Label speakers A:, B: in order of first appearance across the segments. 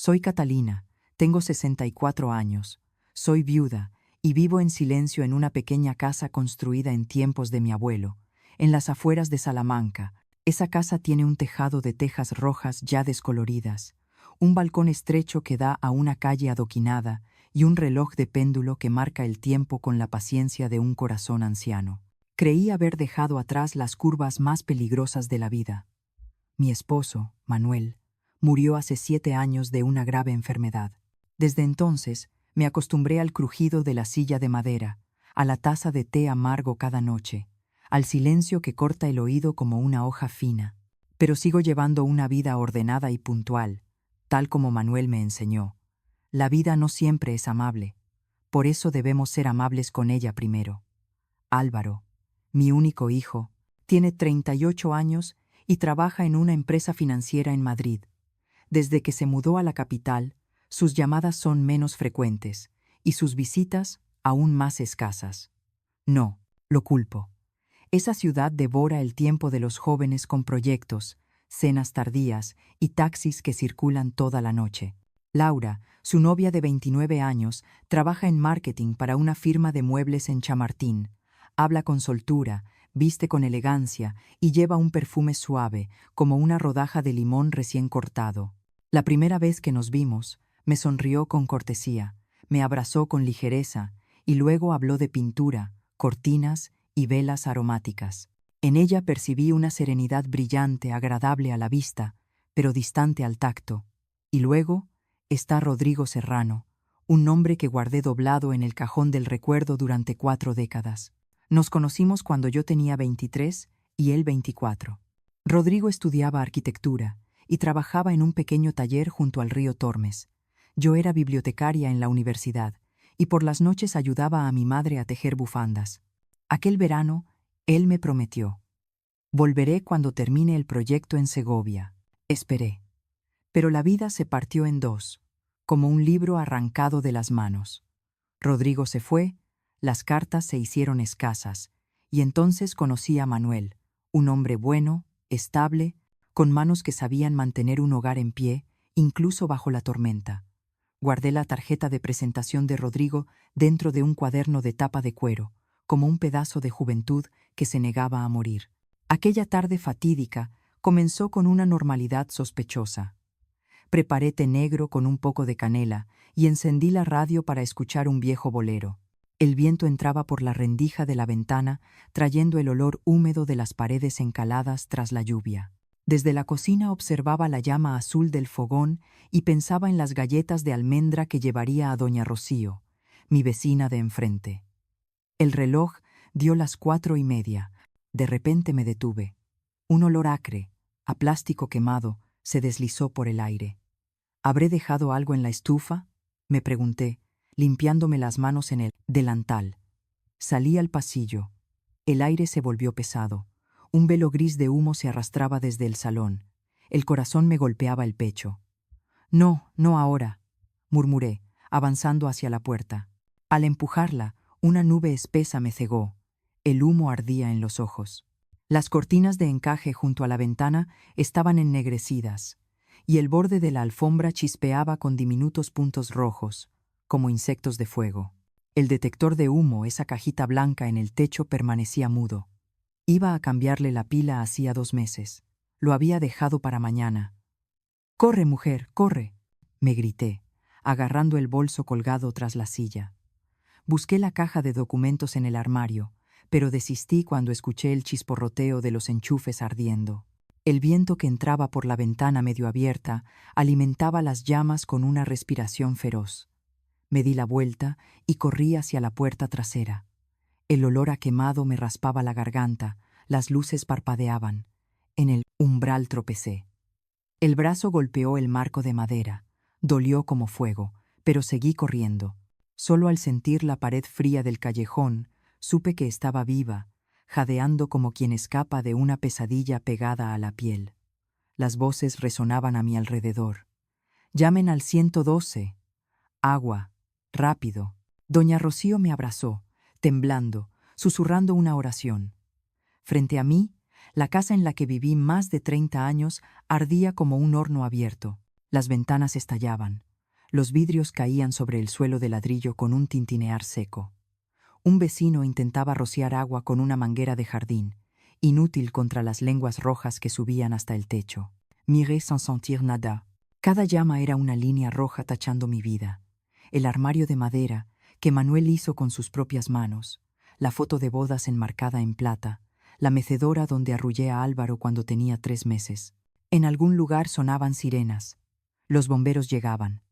A: Soy Catalina, tengo 64 años, soy viuda y vivo en silencio en una pequeña casa construida en tiempos de mi abuelo, en las afueras de Salamanca. Esa casa tiene un tejado de tejas rojas ya descoloridas, un balcón estrecho que da a una calle adoquinada y un reloj de péndulo que marca el tiempo con la paciencia de un corazón anciano. Creí haber dejado atrás las curvas más peligrosas de la vida. Mi esposo, Manuel, murió hace 7 años de una grave enfermedad. Desde entonces, me acostumbré al crujido de la silla de madera, a la taza de té amargo cada noche, al silencio que corta el oído como una hoja fina. Pero sigo llevando una vida ordenada y puntual, tal como Manuel me enseñó. La vida no siempre es amable. Por eso debemos ser amables con ella primero. Álvaro, mi único hijo, tiene 38 años y trabaja en una empresa financiera en Madrid. Desde que se mudó a la capital, sus llamadas son menos frecuentes y sus visitas aún más escasas. No, lo culpo. Esa ciudad devora el tiempo de los jóvenes con proyectos, cenas tardías y taxis que circulan toda la noche. Laura, su novia de 29 años, trabaja en marketing para una firma de muebles en Chamartín. Habla con soltura, viste con elegancia y lleva un perfume suave, como una rodaja de limón recién cortado. La primera vez que nos vimos, me sonrió con cortesía, me abrazó con ligereza y luego habló de pintura, cortinas y velas aromáticas. En ella percibí una serenidad brillante, agradable a la vista, pero distante al tacto. Y luego está Rodrigo Serrano, un nombre que guardé doblado en el cajón del recuerdo durante 4 décadas. Nos conocimos cuando yo tenía 23 y él 24. Rodrigo estudiaba arquitectura y trabajaba en un pequeño taller junto al río Tormes. Yo era bibliotecaria en la universidad y por las noches ayudaba a mi madre a tejer bufandas. Aquel verano, él me prometió: volveré cuando termine el proyecto en Segovia. Esperé. Pero la vida se partió en dos, como un libro arrancado de las manos. Rodrigo se fue, las cartas se hicieron escasas, y entonces conocí a Manuel, un hombre bueno, estable, con manos que sabían mantener un hogar en pie, incluso bajo la tormenta. Guardé la tarjeta de presentación de Rodrigo dentro de un cuaderno de tapa de cuero, como un pedazo de juventud que se negaba a morir. Aquella tarde fatídica comenzó con una normalidad sospechosa. Preparé té negro con un poco de canela y encendí la radio para escuchar un viejo bolero. El viento entraba por la rendija de la ventana, trayendo el olor húmedo de las paredes encaladas tras la lluvia. Desde la cocina observaba la llama azul del fogón y pensaba en las galletas de almendra que llevaría a doña Rocío, mi vecina de enfrente. El reloj dio las 4:30. De repente me detuve. Un olor acre, a plástico quemado, se deslizó por el aire. ¿Habré dejado algo en la estufa?, me pregunté, limpiándome las manos en el delantal. Salí al pasillo. El aire se volvió pesado. Un velo gris de humo se arrastraba desde el salón. El corazón me golpeaba el pecho. No, no ahora, murmuré, avanzando hacia la puerta. Al empujarla, una nube espesa me cegó. El humo ardía en los ojos. Las cortinas de encaje junto a la ventana estaban ennegrecidas, y el borde de la alfombra chispeaba con diminutos puntos rojos, como insectos de fuego. El detector de humo, esa cajita blanca en el techo, permanecía mudo. Iba a cambiarle la pila hacía 2 meses. Lo había dejado para mañana. «¡Corre, mujer, corre!», me grité, agarrando el bolso colgado tras la silla. Busqué la caja de documentos en el armario, pero desistí cuando escuché el chisporroteo de los enchufes ardiendo. El viento que entraba por la ventana medio abierta alimentaba las llamas con una respiración feroz. Me di la vuelta y corrí hacia la puerta trasera. El olor a quemado me raspaba la garganta, las luces parpadeaban. En el umbral tropecé. El brazo golpeó el marco de madera, dolió como fuego, pero seguí corriendo. Solo al sentir la pared fría del callejón, supe que estaba viva, jadeando como quien escapa de una pesadilla pegada a la piel. Las voces resonaban a mi alrededor. «Llamen al 112. Agua. Rápido». Doña Rocío me abrazó, temblando, susurrando una oración. Frente a mí, la casa en la que viví más de 30 años ardía como un horno abierto. Las ventanas estallaban. Los vidrios caían sobre el suelo de ladrillo con un tintinear seco. Un vecino intentaba rociar agua con una manguera de jardín, inútil contra las lenguas rojas que subían hasta el techo. Miré sans sentir nada. Cada llama era una línea roja tachando mi vida. El armario de madera, que Manuel hizo con sus propias manos, la foto de bodas enmarcada en plata, la mecedora donde arrullé a Álvaro cuando tenía 3 meses. En algún lugar sonaban sirenas. Los bomberos llegaban.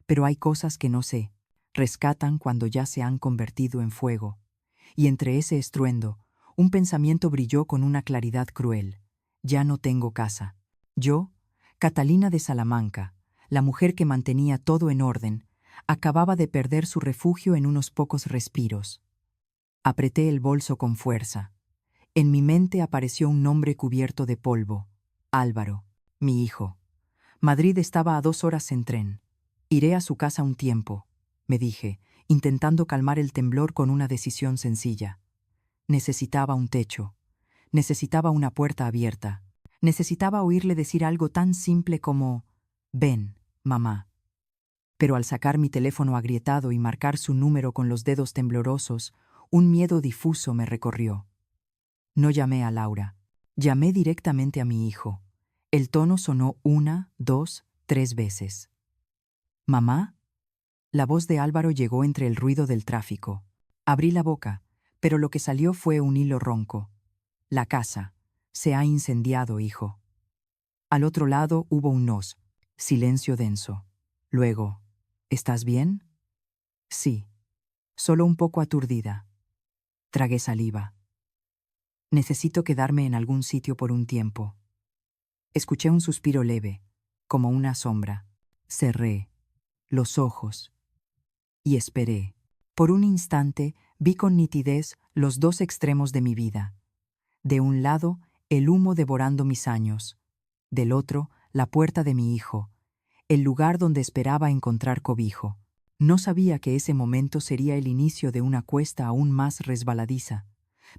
A: Pero hay cosas que no sé. Rescatan cuando ya se han convertido en fuego. Y entre ese estruendo, un pensamiento brilló con una claridad cruel. Ya no tengo casa. Yo, Catalina de Salamanca, la mujer que mantenía todo en orden, acababa de perder su refugio en unos pocos respiros. Apreté el bolso con fuerza. En mi mente apareció un nombre cubierto de polvo. Álvaro, mi hijo. Madrid estaba a 2 horas en tren. Iré a su casa un tiempo, me dije, intentando calmar el temblor con una decisión sencilla. Necesitaba un techo. Necesitaba una puerta abierta. Necesitaba oírle decir algo tan simple como «Ven, mamá». Pero al sacar mi teléfono agrietado y marcar su número con los dedos temblorosos, un miedo difuso me recorrió. No llamé a Laura. Llamé directamente a mi hijo. El tono sonó 1, 2, 3 veces. «¿Mamá?» La voz de Álvaro llegó entre el ruido del tráfico. Abrí la boca, pero lo que salió fue un hilo ronco. «La casa. Se ha incendiado, hijo». Al otro lado hubo un nos. Silencio denso. Luego, «¿Estás bien?» «Sí. Solo un poco aturdida». Tragué saliva. «Necesito quedarme en algún sitio por un tiempo». Escuché un suspiro leve, como una sombra. Cerré los ojos y esperé. Por un instante vi con nitidez los 2 extremos de mi vida. De un lado, el humo devorando mis años. Del otro, la puerta de mi hijo, el lugar donde esperaba encontrar cobijo. No sabía que ese momento sería el inicio de una cuesta aún más resbaladiza,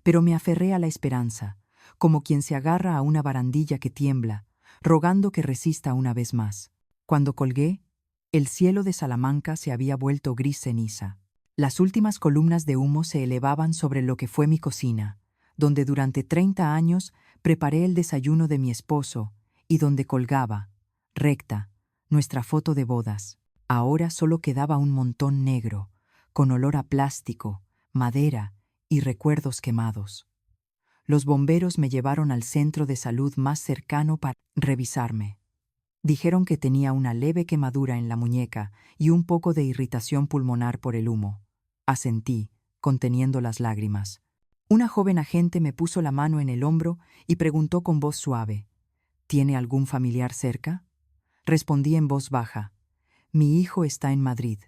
A: pero me aferré a la esperanza, como quien se agarra a una barandilla que tiembla, rogando que resista una vez más. Cuando colgué, el cielo de Salamanca se había vuelto gris ceniza. Las últimas columnas de humo se elevaban sobre lo que fue mi cocina, donde durante 30 años preparé el desayuno de mi esposo y donde colgaba, recta, nuestra foto de bodas. Ahora solo quedaba un montón negro, con olor a plástico, madera y recuerdos quemados. Los bomberos me llevaron al centro de salud más cercano para revisarme. Dijeron que tenía una leve quemadura en la muñeca y un poco de irritación pulmonar por el humo. Asentí, conteniendo las lágrimas. Una joven agente me puso la mano en el hombro y preguntó con voz suave, «¿Tiene algún familiar cerca?» Respondí en voz baja, «Mi hijo está en Madrid.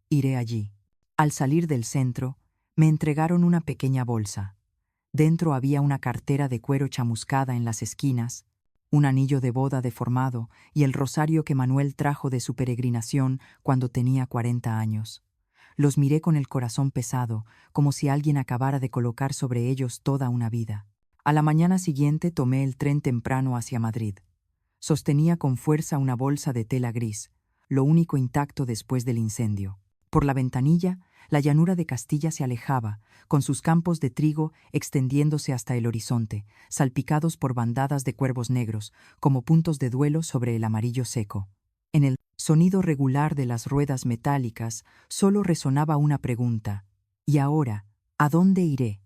A: Iré allí». Al salir del centro, me entregaron una pequeña bolsa. Dentro había una cartera de cuero chamuscada en las esquinas, un anillo de boda deformado y el rosario que Manuel trajo de su peregrinación cuando tenía 40 años. Los miré con el corazón pesado, como si alguien acabara de colocar sobre ellos toda una vida. A la mañana siguiente tomé el tren temprano hacia Madrid. Sostenía con fuerza una bolsa de tela gris, lo único intacto después del incendio. Por la ventanilla, la llanura de Castilla se alejaba, con sus campos de trigo extendiéndose hasta el horizonte, salpicados por bandadas de cuervos negros, como puntos de duelo sobre el amarillo seco. En el sonido regular de las ruedas metálicas solo resonaba una pregunta. ¿Y ahora, a dónde iré?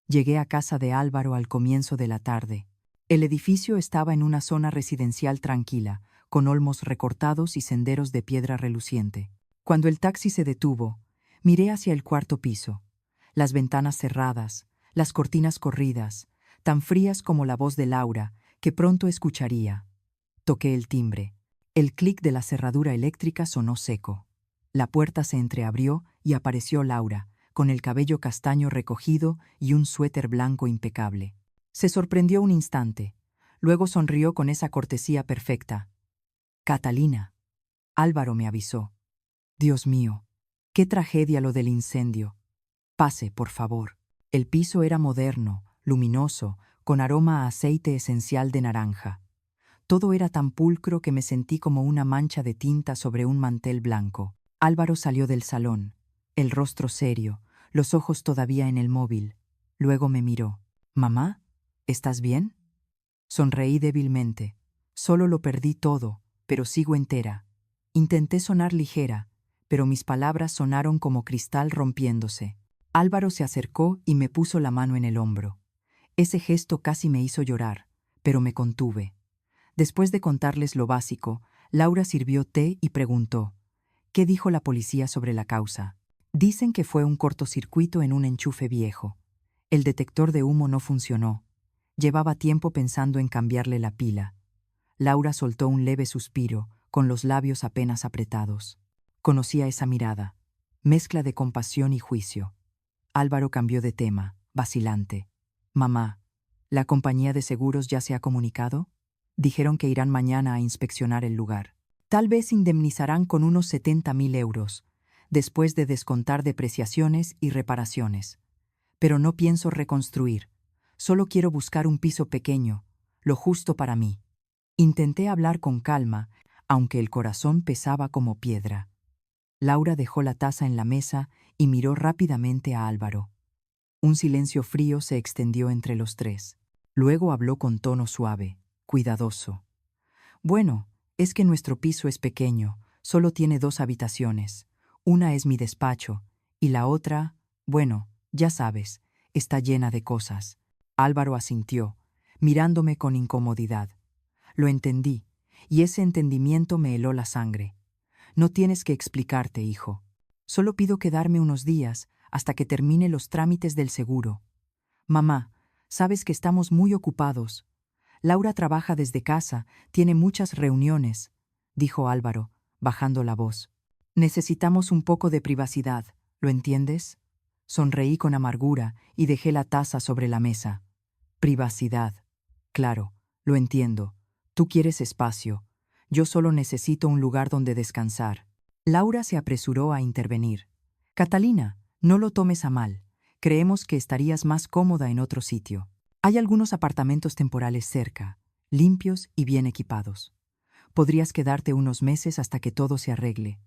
A: Llegué a casa de Álvaro al comienzo de la tarde. El edificio estaba en una zona residencial tranquila, con olmos recortados y senderos de piedra reluciente. Cuando el taxi se detuvo, miré hacia el 4º piso. Las ventanas cerradas, las cortinas corridas, tan frías como la voz de Laura, que pronto escucharía. Toqué el timbre. El clic de la cerradura eléctrica sonó seco. La puerta se entreabrió y apareció Laura, con el cabello castaño recogido y un suéter blanco impecable. Se sorprendió un instante, luego sonrió con esa cortesía perfecta. «Catalina». Álvaro me avisó. Dios mío, qué tragedia lo del incendio. «Pase, por favor». El piso era moderno, luminoso, con aroma a aceite esencial de naranja. Todo era tan pulcro que me sentí como una mancha de tinta sobre un mantel blanco. Álvaro salió del salón, el rostro serio, los ojos todavía en el móvil. Luego me miró. «Mamá, ¿estás bien?» Sonreí débilmente. Solo lo perdí todo, pero sigo entera. Intenté sonar ligera, pero mis palabras sonaron como cristal rompiéndose. Álvaro se acercó y me puso la mano en el hombro. Ese gesto casi me hizo llorar, pero me contuve. Después de contarles lo básico, Laura sirvió té y preguntó: «¿Qué dijo la policía sobre la causa?» «Dicen que fue un cortocircuito en un enchufe viejo. El detector de humo no funcionó. Llevaba tiempo pensando en cambiarle la pila». Laura soltó un leve suspiro, con los labios apenas apretados. Conocía esa mirada, mezcla de compasión y juicio. Álvaro cambió de tema, vacilante. «Mamá, ¿la compañía de seguros ya se ha comunicado?» «Dijeron que irán mañana a inspeccionar el lugar. Tal vez indemnizarán con unos 70.000 euros, después de descontar depreciaciones y reparaciones. Pero no pienso reconstruir. Solo quiero buscar un piso pequeño, lo justo para mí». Intenté hablar con calma, aunque el corazón pesaba como piedra. Laura dejó la taza en la mesa y miró rápidamente a Álvaro. Un silencio frío se extendió entre los tres. Luego habló con tono suave, cuidadoso. «Bueno, es que nuestro piso es pequeño, solo tiene 2 habitaciones. Una es mi despacho, y la otra, bueno, ya sabes, está llena de cosas». Álvaro asintió, mirándome con incomodidad. Lo entendí, y ese entendimiento me heló la sangre. «No tienes que explicarte, hijo. Solo pido quedarme unos días hasta que termine los trámites del seguro. Mamá, sabes que estamos muy ocupados. Laura trabaja desde casa, tiene muchas reuniones», dijo Álvaro, bajando la voz. «Necesitamos un poco de privacidad, ¿lo entiendes?» Sonreí con amargura y dejé la taza sobre la mesa. «Privacidad. Claro, lo entiendo. Tú quieres espacio. Yo solo necesito un lugar donde descansar». Laura se apresuró a intervenir. «Catalina, no lo tomes a mal. Creemos que estarías más cómoda en otro sitio. Hay algunos apartamentos temporales cerca, limpios y bien equipados. Podrías quedarte unos meses hasta que todo se arregle».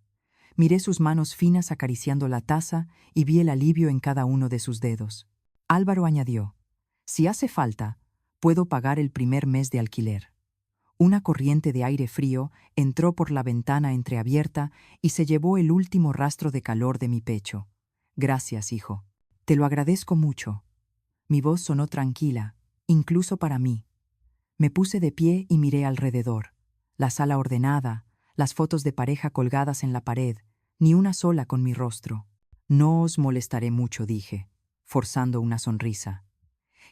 A: Miré sus manos finas acariciando la taza y vi el alivio en cada uno de sus dedos. Álvaro añadió: «Si hace falta, puedo pagar el primer mes de alquiler». Una corriente de aire frío entró por la ventana entreabierta y se llevó el último rastro de calor de mi pecho. «Gracias, hijo. Te lo agradezco mucho». Mi voz sonó tranquila, incluso para mí. Me puse de pie y miré alrededor. La sala ordenada, las fotos de pareja colgadas en la pared, ni una sola con mi rostro. «No os molestaré mucho», dije, forzando una sonrisa.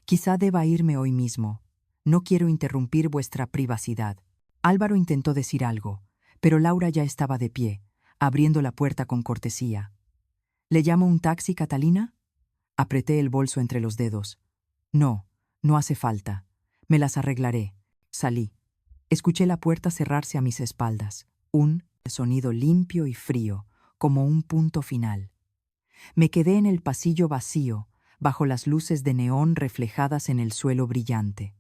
A: «Quizá deba irme hoy mismo. No quiero interrumpir vuestra privacidad». Álvaro intentó decir algo, pero Laura ya estaba de pie, abriendo la puerta con cortesía. «¿Le llamo un taxi, Catalina?» Apreté el bolso entre los dedos. «No, no hace falta. Me las arreglaré». Salí. Escuché la puerta cerrarse a mis espaldas. Un sonido limpio y frío, como un punto final. Me quedé en el pasillo vacío, bajo las luces de neón reflejadas en el suelo brillante.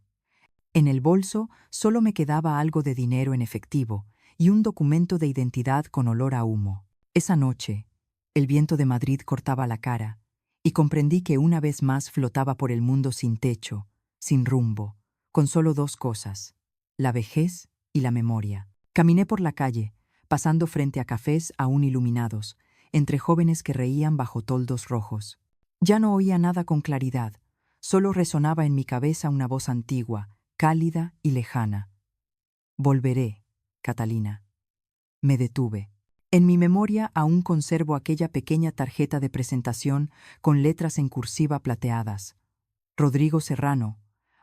A: En el bolso solo me quedaba algo de dinero en efectivo y un documento de identidad con olor a humo. Esa noche, el viento de Madrid cortaba la cara, y comprendí que una vez más flotaba por el mundo sin techo, sin rumbo, con solo 2 cosas: la vejez y la memoria. Caminé por la calle, pasando frente a cafés aún iluminados, entre jóvenes que reían bajo toldos rojos. Ya no oía nada con claridad, solo resonaba en mi cabeza una voz antigua, cálida y lejana. «Volveré, Catalina». Me detuve. En mi memoria aún conservo aquella pequeña tarjeta de presentación con letras en cursiva plateadas. Rodrigo Serrano,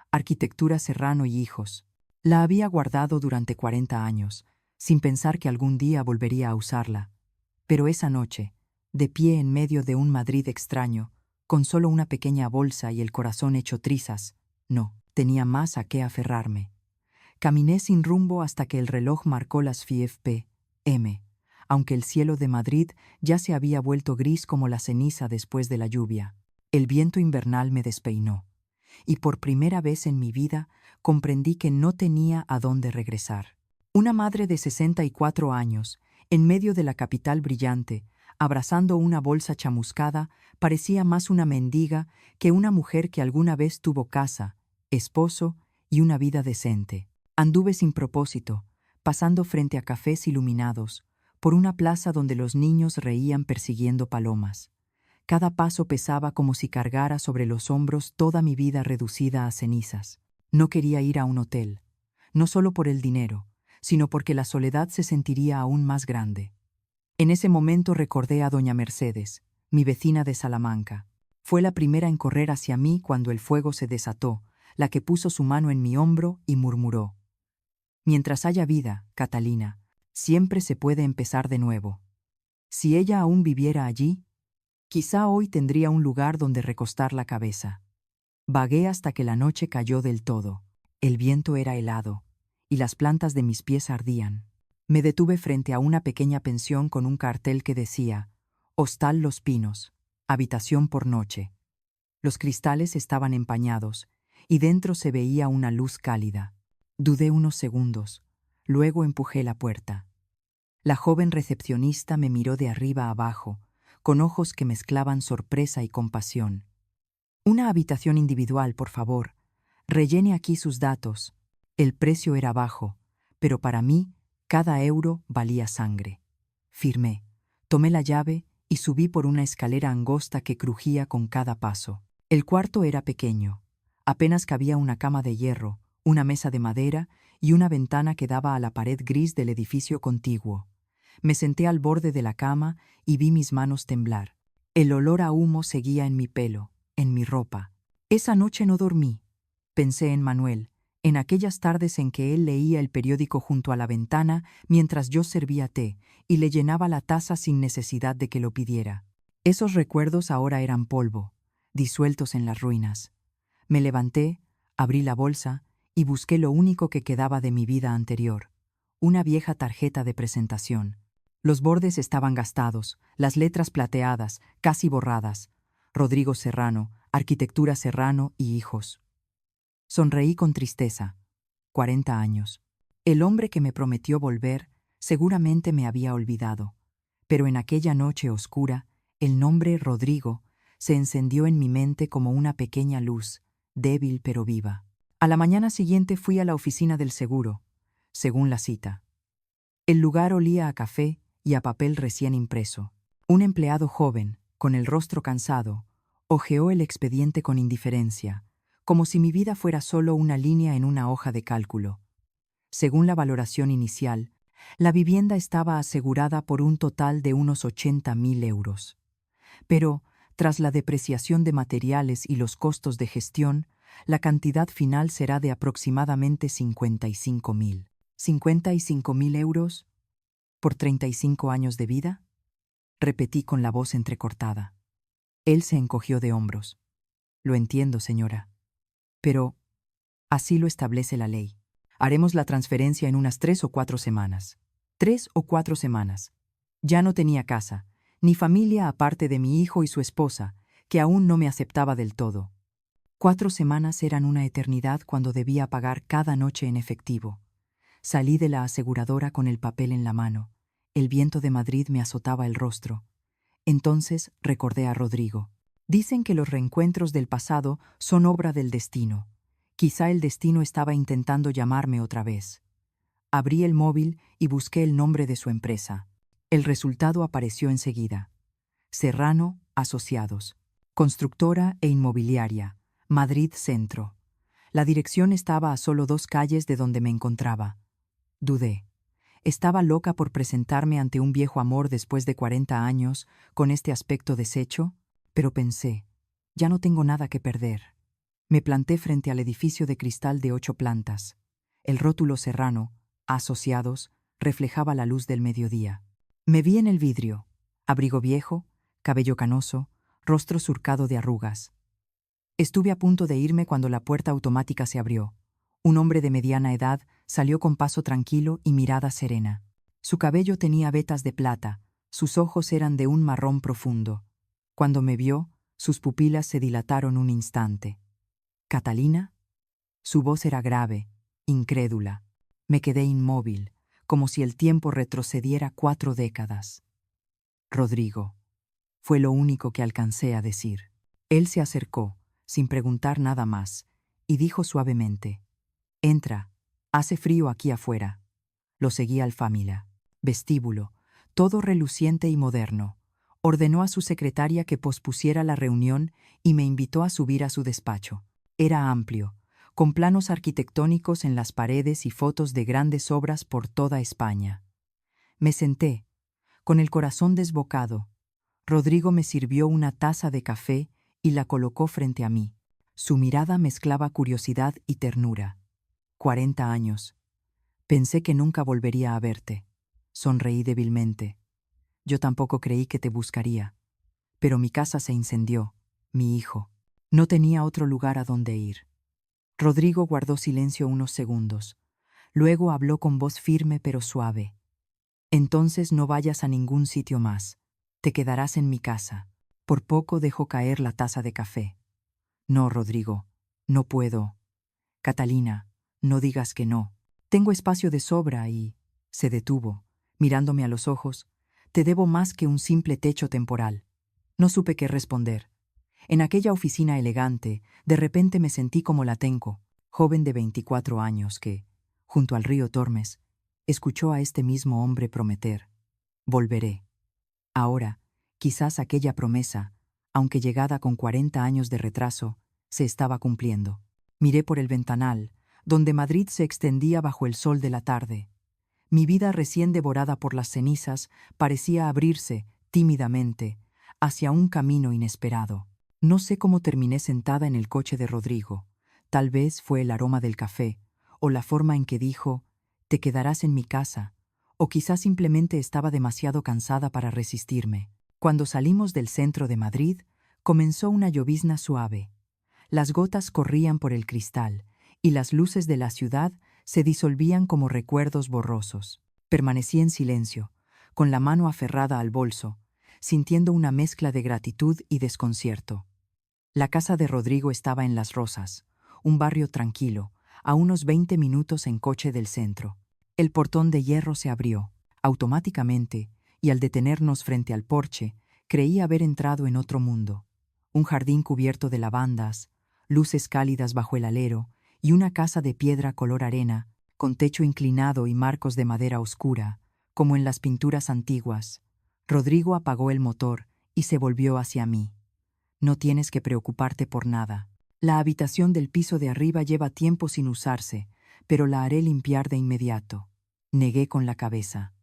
A: Arquitectura Serrano y Hijos. La había guardado durante 40 años, sin pensar que algún día volvería a usarla. Pero esa noche, de pie en medio de un Madrid extraño, con solo una pequeña bolsa y el corazón hecho trizas, no, tenía más a qué aferrarme. Caminé sin rumbo hasta que el reloj marcó las 5 p.m., aunque el cielo de Madrid ya se había vuelto gris como la ceniza después de la lluvia. El viento invernal me despeinó. y por primera vez en mi vida comprendí que no tenía a dónde regresar. Una madre de 64 años, en medio de la capital brillante, abrazando una bolsa chamuscada, parecía más una mendiga que una mujer que alguna vez tuvo casa, esposo y una vida decente. Anduve sin propósito, pasando frente a cafés iluminados, por una plaza donde los niños reían persiguiendo palomas. Cada paso pesaba como si cargara sobre los hombros toda mi vida reducida a cenizas. No quería ir a un hotel, no solo por el dinero, sino porque la soledad se sentiría aún más grande. En ese momento recordé a doña Mercedes, mi vecina de Salamanca. Fue la primera en correr hacia mí cuando el fuego se desató, la que puso su mano en mi hombro y murmuró: «Mientras haya vida, Catalina, siempre se puede empezar de nuevo». Si ella aún viviera allí, quizá hoy tendría un lugar donde recostar la cabeza. Vagué hasta que la noche cayó del todo. El viento era helado, y las plantas de mis pies ardían. Me detuve frente a una pequeña pensión con un cartel que decía: «Hostal Los Pinos, habitación por noche». Los cristales estaban empañados, y dentro se veía una luz cálida. Dudé unos segundos, luego empujé la puerta. La joven recepcionista me miró de arriba a abajo, con ojos que mezclaban sorpresa y compasión. «Una habitación individual, por favor. Rellene aquí sus datos». El precio era bajo, pero para mí cada euro valía sangre. Firmé, tomé la llave y subí por una escalera angosta que crujía con cada paso. El cuarto era pequeño. Apenas cabía una cama de hierro, una mesa de madera y una ventana que daba a la pared gris del edificio contiguo. Me senté al borde de la cama y vi mis manos temblar. El olor a humo seguía en mi pelo, en mi ropa. Esa noche no dormí. Pensé en Manuel, en aquellas tardes en que él leía el periódico junto a la ventana mientras yo servía té y le llenaba la taza sin necesidad de que lo pidiera. Esos recuerdos ahora eran polvo, disueltos en las ruinas. Me levanté, abrí la bolsa y busqué lo único que quedaba de mi vida anterior: una vieja tarjeta de presentación. Los bordes estaban gastados, las letras plateadas, casi borradas. Rodrigo Serrano, Arquitectura Serrano y hijos. Sonreí con tristeza. 40 años. El hombre que me prometió volver seguramente me había olvidado, pero en aquella noche oscura, el nombre Rodrigo se encendió en mi mente como una pequeña luz, débil pero viva. A la mañana siguiente fui a la oficina del seguro, según la cita. El lugar olía a café y a papel recién impreso. Un empleado joven, con el rostro cansado, hojeó el expediente con indiferencia, como si mi vida fuera solo una línea en una hoja de cálculo. Según la valoración inicial, la vivienda estaba asegurada por un total de unos 80.000 euros. Pero, tras la depreciación de materiales y los costos de gestión, la cantidad final será de aproximadamente 55.000. ¿55.000 euros? ¿Por 35 años de vida?, repetí con la voz entrecortada. Él se encogió de hombros. Lo entiendo, señora. Pero así lo establece la ley. Haremos la transferencia en unas 3 o 4 semanas. 3 o 4 semanas. Ya no tenía casa, ni familia aparte de mi hijo y su esposa, que aún no me aceptaba del todo. 4 semanas eran una eternidad cuando debía pagar cada noche en efectivo. Salí de la aseguradora con el papel en la mano. El viento de Madrid me azotaba el rostro. Entonces recordé a Rodrigo. Dicen que los reencuentros del pasado son obra del destino. Quizá el destino estaba intentando llamarme otra vez. Abrí el móvil y busqué el nombre de su empresa. El resultado apareció enseguida. Serrano Asociados. Constructora e inmobiliaria. Madrid Centro. La dirección estaba a solo 2 calles de donde me encontraba. Dudé. Estaba loca por presentarme ante un viejo amor después de 40 años, con este aspecto deshecho, pero pensé, ya no tengo nada que perder. Me planté frente al edificio de cristal de 8 plantas. El rótulo Serrano, Asociados, reflejaba la luz del mediodía. Me vi en el vidrio. Abrigo viejo, cabello canoso, rostro surcado de arrugas. Estuve a punto de irme cuando la puerta automática se abrió. Un hombre de mediana edad salió con paso tranquilo y mirada serena. Su cabello tenía vetas de plata, sus ojos eran de un marrón profundo. Cuando me vio, sus pupilas se dilataron un instante. ¿Catalina? Su voz era grave, incrédula. Me quedé inmóvil, como si el tiempo retrocediera 4 décadas. Rodrigo. Fue lo único que alcancé a decir. Él se acercó, sin preguntar nada más, y dijo suavemente: «Entra, hace frío aquí afuera». Lo seguí al Famila. Vestíbulo, todo reluciente y moderno. Ordenó a su secretaria que pospusiera la reunión y me invitó a subir a su despacho. Era amplio, con planos arquitectónicos en las paredes y fotos de grandes obras por toda España. Me senté, con el corazón desbocado. Rodrigo me sirvió una taza de café y la colocó frente a mí. Su mirada mezclaba curiosidad y ternura. 40 años. Pensé que nunca volvería a verte. Sonreí débilmente. Yo tampoco creí que te buscaría. Pero mi casa se incendió, mi hijo. No tenía otro lugar a donde ir. Rodrigo guardó silencio unos segundos. Luego habló con voz firme pero suave. Entonces no vayas a ningún sitio más. Te quedarás en mi casa. Por poco dejó caer la taza de café. No, Rodrigo, no puedo. Catalina, no digas que no. Tengo espacio de sobra y... Se detuvo, mirándome a los ojos. Te debo más que un simple techo temporal. No supe qué responder. En aquella oficina elegante, de repente me sentí como Latenco, joven de 24 años que, junto al río Tormes, escuchó a este mismo hombre prometer: «Volveré». Ahora, quizás aquella promesa, aunque llegada con 40 años de retraso, se estaba cumpliendo. Miré por el ventanal, donde Madrid se extendía bajo el sol de la tarde. Mi vida recién devorada por las cenizas parecía abrirse, tímidamente, hacia un camino inesperado. No sé cómo terminé sentada en el coche de Rodrigo. Tal vez fue el aroma del café, o la forma en que dijo: «Te quedarás en mi casa», o quizás simplemente estaba demasiado cansada para resistirme. Cuando salimos del centro de Madrid, comenzó una llovizna suave. Las gotas corrían por el cristal, y las luces de la ciudad se disolvían como recuerdos borrosos. Permanecí en silencio, con la mano aferrada al bolso, sintiendo una mezcla de gratitud y desconcierto. La casa de Rodrigo estaba en Las Rosas, un barrio tranquilo, a unos 20 minutos en coche del centro. El portón de hierro se abrió, automáticamente, y al detenernos frente al porche, creí haber entrado en otro mundo. Un jardín cubierto de lavandas, luces cálidas bajo el alero, y una casa de piedra color arena, con techo inclinado y marcos de madera oscura, como en las pinturas antiguas. Rodrigo apagó el motor y se volvió hacia mí. «No tienes que preocuparte por nada. La habitación del piso de arriba lleva tiempo sin usarse, pero la haré limpiar de inmediato». Negué con la cabeza.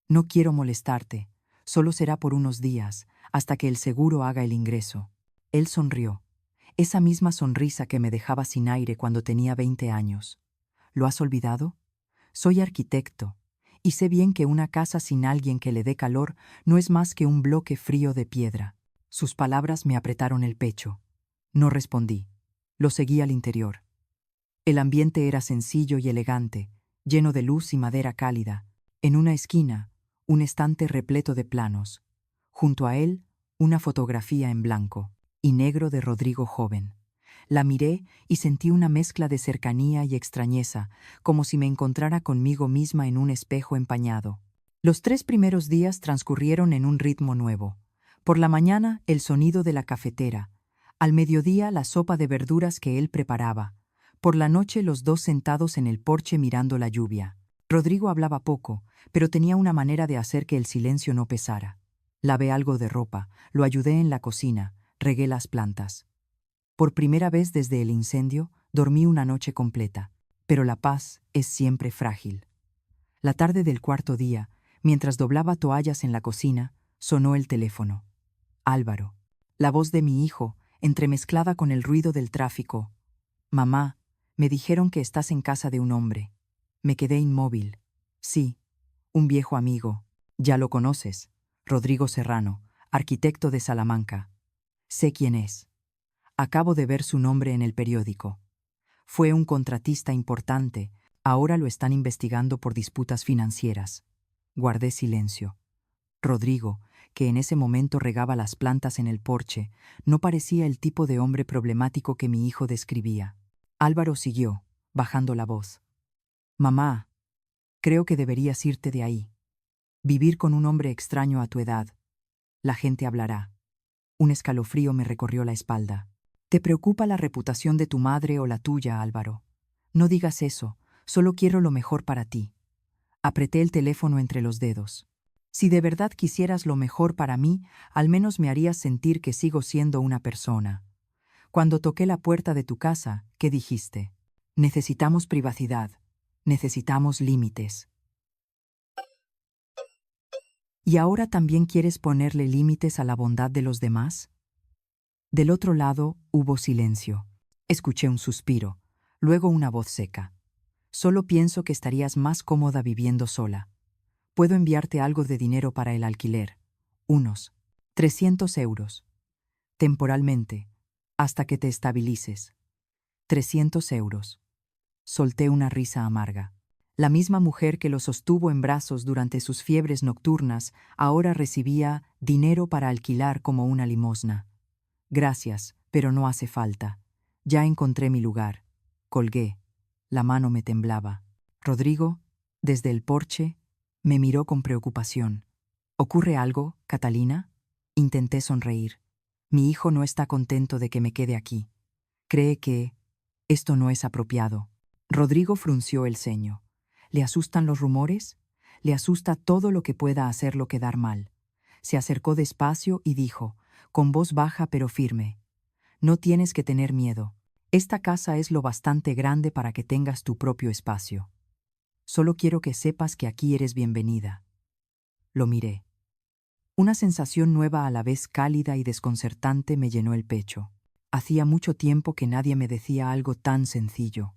A: «No quiero molestarte. Solo será por unos días, hasta que el seguro haga el ingreso». Él sonrió. Esa misma sonrisa que me dejaba sin aire cuando tenía 20 años. «¿Lo has olvidado? Soy arquitecto, y sé bien que una casa sin alguien que le dé calor no es más que un bloque frío de piedra». Sus palabras me apretaron el pecho. No respondí. Lo seguí al interior. El ambiente era sencillo y elegante, lleno de luz y madera cálida. En una esquina, un estante repleto de planos. Junto a él, una fotografía en blanco y negro de Rodrigo joven. La miré y sentí una mezcla de cercanía y extrañeza, como si me encontrara conmigo misma en un espejo empañado. Los 3 primeros días transcurrieron en un ritmo nuevo. Por la mañana, el sonido de la cafetera. Al mediodía, la sopa de verduras que él preparaba. Por la noche, los dos sentados en el porche mirando la lluvia. Rodrigo hablaba poco, pero tenía una manera de hacer que el silencio no pesara. Lavé algo de ropa, lo ayudé en la cocina, regué las plantas. Por primera vez desde el incendio, dormí una noche completa, pero la paz es siempre frágil. La tarde del 4.º día, mientras doblaba toallas en la cocina, sonó el teléfono. Álvaro. La voz de mi hijo, entremezclada con el ruido del tráfico. «Mamá, me dijeron que estás en casa de un hombre». Me quedé inmóvil. «Sí, un viejo amigo. Ya lo conoces. Rodrigo Serrano, arquitecto de Salamanca». «Sé quién es. Acabo de ver su nombre en el periódico. Fue un contratista importante. Ahora lo están investigando por disputas financieras». Guardé silencio. Rodrigo, que en ese momento regaba las plantas en el porche, no parecía el tipo de hombre problemático que mi hijo describía. Álvaro siguió, bajando la voz. Mamá, creo que deberías irte de ahí. Vivir con un hombre extraño a tu edad. La gente hablará. Un escalofrío me recorrió la espalda. ¿Te preocupa la reputación de tu madre o la tuya, Álvaro? No digas eso, solo quiero lo mejor para ti. Apreté el teléfono entre los dedos. Si de verdad quisieras lo mejor para mí, al menos me harías sentir que sigo siendo una persona. Cuando toqué la puerta de tu casa, ¿qué dijiste? Necesitamos privacidad. Necesitamos límites. ¿Y ahora también quieres ponerle límites a la bondad de los demás? Del otro lado hubo silencio. Escuché un suspiro, luego una voz seca. Solo pienso que estarías más cómoda viviendo sola. Puedo enviarte algo de dinero para el alquiler. Unos 300 euros. Temporalmente, hasta que te estabilices. 300 euros. Solté una risa amarga. La misma mujer que lo sostuvo en brazos durante sus fiebres nocturnas ahora recibía dinero para alquilar como una limosna. Gracias, pero no hace falta. Ya encontré mi lugar. Colgué. La mano me temblaba. Rodrigo, desde el porche, me miró con preocupación. ¿Ocurre algo, Catalina? Intenté sonreír. Mi hijo no está contento de que me quede aquí. Cree que esto no es apropiado. Rodrigo frunció el ceño. ¿Le asustan los rumores? Le asusta todo lo que pueda hacerlo quedar mal. Se acercó despacio y dijo, con voz baja pero firme: no tienes que tener miedo. Esta casa es lo bastante grande para que tengas tu propio espacio. Solo quiero que sepas que aquí eres bienvenida. Lo miré. Una sensación nueva a la vez cálida y desconcertante me llenó el pecho. Hacía mucho tiempo que nadie me decía algo tan sencillo.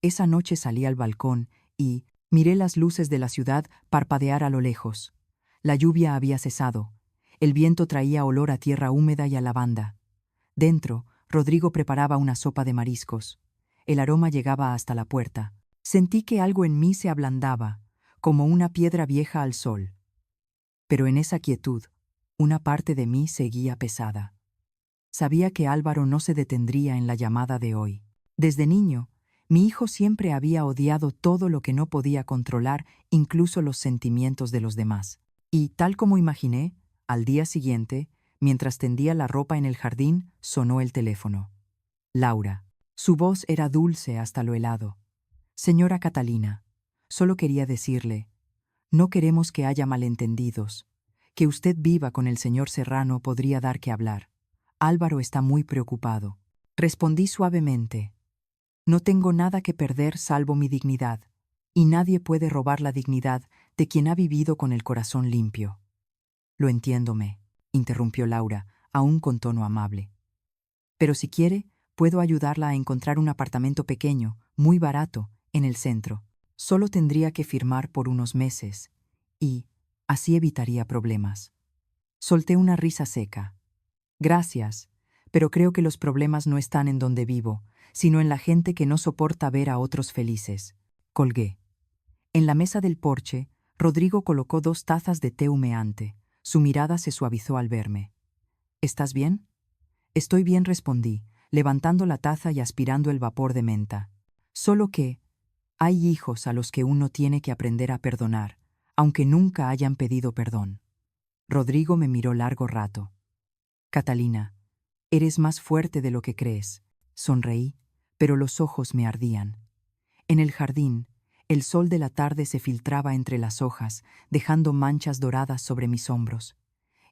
A: Esa noche salí al balcón y miré las luces de la ciudad parpadear a lo lejos. La lluvia había cesado. El viento traía olor a tierra húmeda y a lavanda. Dentro, Rodrigo preparaba una sopa de mariscos. El aroma llegaba hasta la puerta. Sentí que algo en mí se ablandaba, como una piedra vieja al sol. Pero en esa quietud, una parte de mí seguía pesada. Sabía que Álvaro no se detendría en la llamada de hoy. Desde niño, mi hijo siempre había odiado todo lo que no podía controlar, incluso los sentimientos de los demás. Y, tal como imaginé, al día siguiente, mientras tendía la ropa en el jardín, sonó el teléfono. Laura. Su voz era dulce hasta lo helado. Señora Catalina, solo quería decirle, no queremos que haya malentendidos. Que usted viva con el señor Serrano podría dar que hablar. Álvaro está muy preocupado. Respondí suavemente. No tengo nada que perder salvo mi dignidad, y nadie puede robar la dignidad de quien ha vivido con el corazón limpio. Lo entiéndome, interrumpió Laura, aún con tono amable. Pero si quiere, puedo ayudarla a encontrar un apartamento pequeño, muy barato, en el centro. Solo tendría que firmar por unos meses, y así evitaría problemas. Solté una risa seca. Gracias, pero creo que los problemas no están en donde vivo, sino en la gente que no soporta ver a otros felices. Colgué. En la mesa del porche, Rodrigo colocó 2 tazas de té humeante. Su mirada se suavizó al verme. ¿Estás bien? Estoy bien, respondí, levantando la taza y aspirando el vapor de menta. Solo que hay hijos a los que uno tiene que aprender a perdonar, aunque nunca hayan pedido perdón. Rodrigo me miró largo rato. Catalina, eres más fuerte de lo que crees. Sonreí, pero los ojos me ardían. En el jardín, el sol de la tarde se filtraba entre las hojas, dejando manchas doradas sobre mis hombros.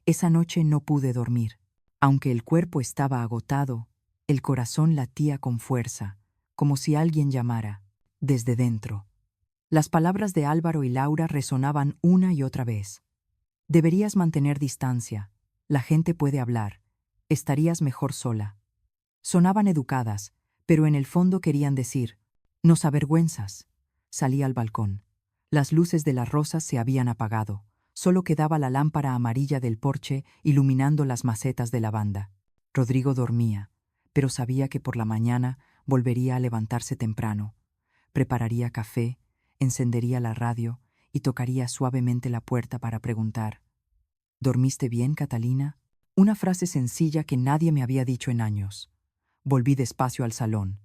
A: Esa noche no pude dormir. Aunque el cuerpo estaba agotado, el corazón latía con fuerza, como si alguien llamara, desde dentro. Las palabras de Álvaro y Laura resonaban una y otra vez. Deberías mantener distancia. La gente puede hablar. Estarías mejor sola. Sonaban educadas, pero en el fondo querían decir, nos avergüenzas. Salí al balcón. Las luces de las rosas se habían apagado. Solo quedaba la lámpara amarilla del porche iluminando las macetas de lavanda. Rodrigo dormía, pero sabía que por la mañana volvería a levantarse temprano. Prepararía café, encendería la radio y tocaría suavemente la puerta para preguntar, ¿dormiste bien, Catalina? Una frase sencilla que nadie me había dicho en años. Volví despacio al salón.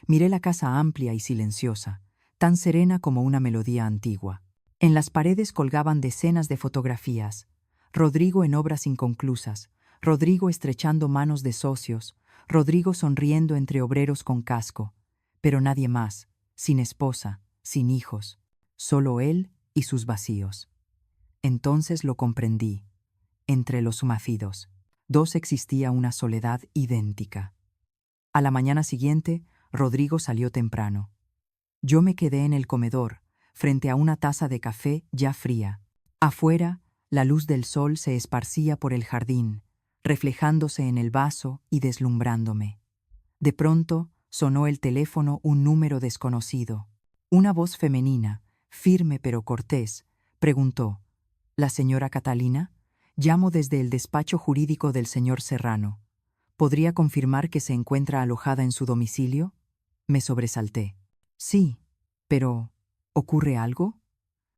A: Miré la casa amplia y silenciosa, tan serena como una melodía antigua. En las paredes colgaban decenas de fotografías. Rodrigo en obras inconclusas, Rodrigo estrechando manos de socios, Rodrigo sonriendo entre obreros con casco, pero nadie más, sin esposa, sin hijos, solo él y sus vacíos. Entonces lo comprendí. Entre los macidos, dos existía una soledad idéntica. A la mañana siguiente, Rodrigo salió temprano. Yo me quedé en el comedor, frente a una taza de café ya fría. Afuera, la luz del sol se esparcía por el jardín, reflejándose en el vaso y deslumbrándome. De pronto, sonó el teléfono un número desconocido. Una voz femenina, firme pero cortés, preguntó: ¿La señora Catalina? Llamo desde el despacho jurídico del señor Serrano. ¿Podría confirmar que se encuentra alojada en su domicilio? Me sobresalté. Sí, pero ¿ocurre algo?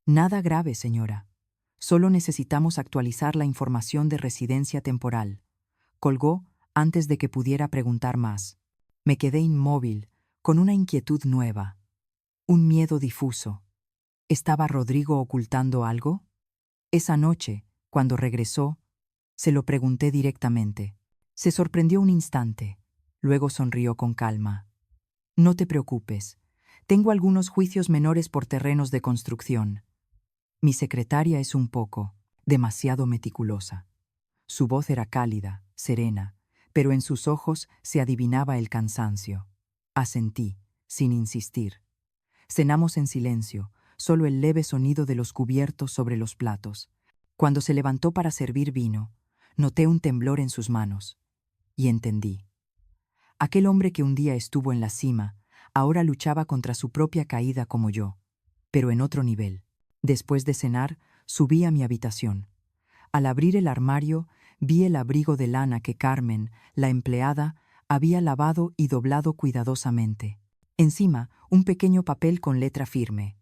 A: Nada grave, señora. Solo necesitamos actualizar la información de residencia temporal. Colgó antes de que pudiera preguntar más. Me quedé inmóvil, con una inquietud nueva, un miedo difuso. ¿Estaba Rodrigo ocultando algo? Esa noche, cuando regresó, se lo pregunté directamente. Se sorprendió un instante, luego sonrió con calma. No te preocupes, tengo algunos juicios menores por terrenos de construcción. Mi secretaria es un poco, demasiado meticulosa. Su voz era cálida, serena, pero en sus ojos se adivinaba el cansancio. Asentí, sin insistir. Cenamos en silencio, solo el leve sonido de los cubiertos sobre los platos. Cuando se levantó para servir vino, noté un temblor en sus manos. Y entendí. Aquel hombre que un día estuvo en la cima, ahora luchaba contra su propia caída como yo, pero en otro nivel. Después de cenar, subí a mi habitación. Al abrir el armario, vi el abrigo de lana que Carmen, la empleada, había lavado y doblado cuidadosamente. Encima, un pequeño papel con letra firme.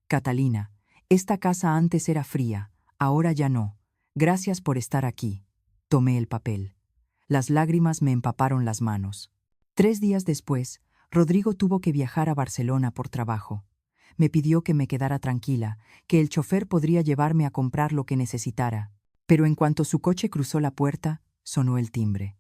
A: Catalina, esta casa antes era fría, ahora ya no. Gracias por estar aquí. Tomé el papel. Las lágrimas me empaparon las manos. 3 días después, Rodrigo tuvo que viajar a Barcelona por trabajo. Me pidió que me quedara tranquila, que el chofer podría llevarme a comprar lo que necesitara. Pero en cuanto su coche cruzó la puerta, sonó el timbre.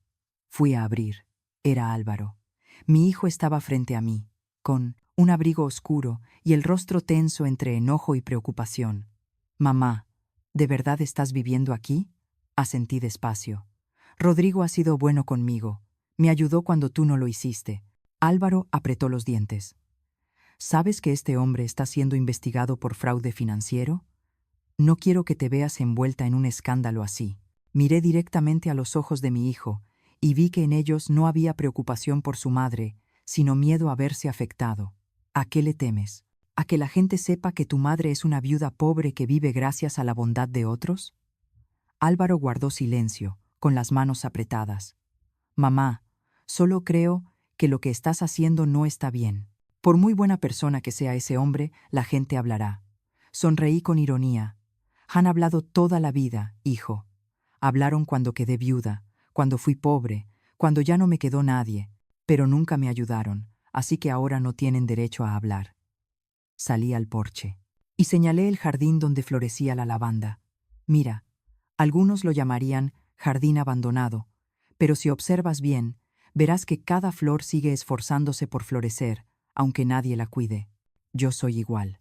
A: Fui a abrir. Era Álvaro. Mi hijo estaba frente a mí, con un abrigo oscuro y el rostro tenso entre enojo y preocupación. Mamá, ¿de verdad estás viviendo aquí? Asentí despacio. Rodrigo ha sido bueno conmigo. Me ayudó cuando tú no lo hiciste. Álvaro apretó los dientes. ¿Sabes que este hombre está siendo investigado por fraude financiero? No quiero que te veas envuelta en un escándalo así. Miré directamente a los ojos de mi hijo y vi que en ellos no había preocupación por su madre, sino miedo a verse afectado. ¿A qué le temes? ¿A que la gente sepa que tu madre es una viuda pobre que vive gracias a la bondad de otros? Álvaro guardó silencio, con las manos apretadas. Mamá, solo creo que lo que estás haciendo no está bien. Por muy buena persona que sea ese hombre, la gente hablará. Sonreí con ironía. Han hablado toda la vida, hijo. Hablaron cuando quedé viuda, cuando fui pobre, cuando ya no me quedó nadie, pero nunca me ayudaron, así que ahora no tienen derecho a hablar. Salí al porche y señalé el jardín donde florecía la lavanda. Mira, algunos lo llamarían jardín abandonado, pero si observas bien, verás que cada flor sigue esforzándose por florecer, aunque nadie la cuide. Yo soy igual.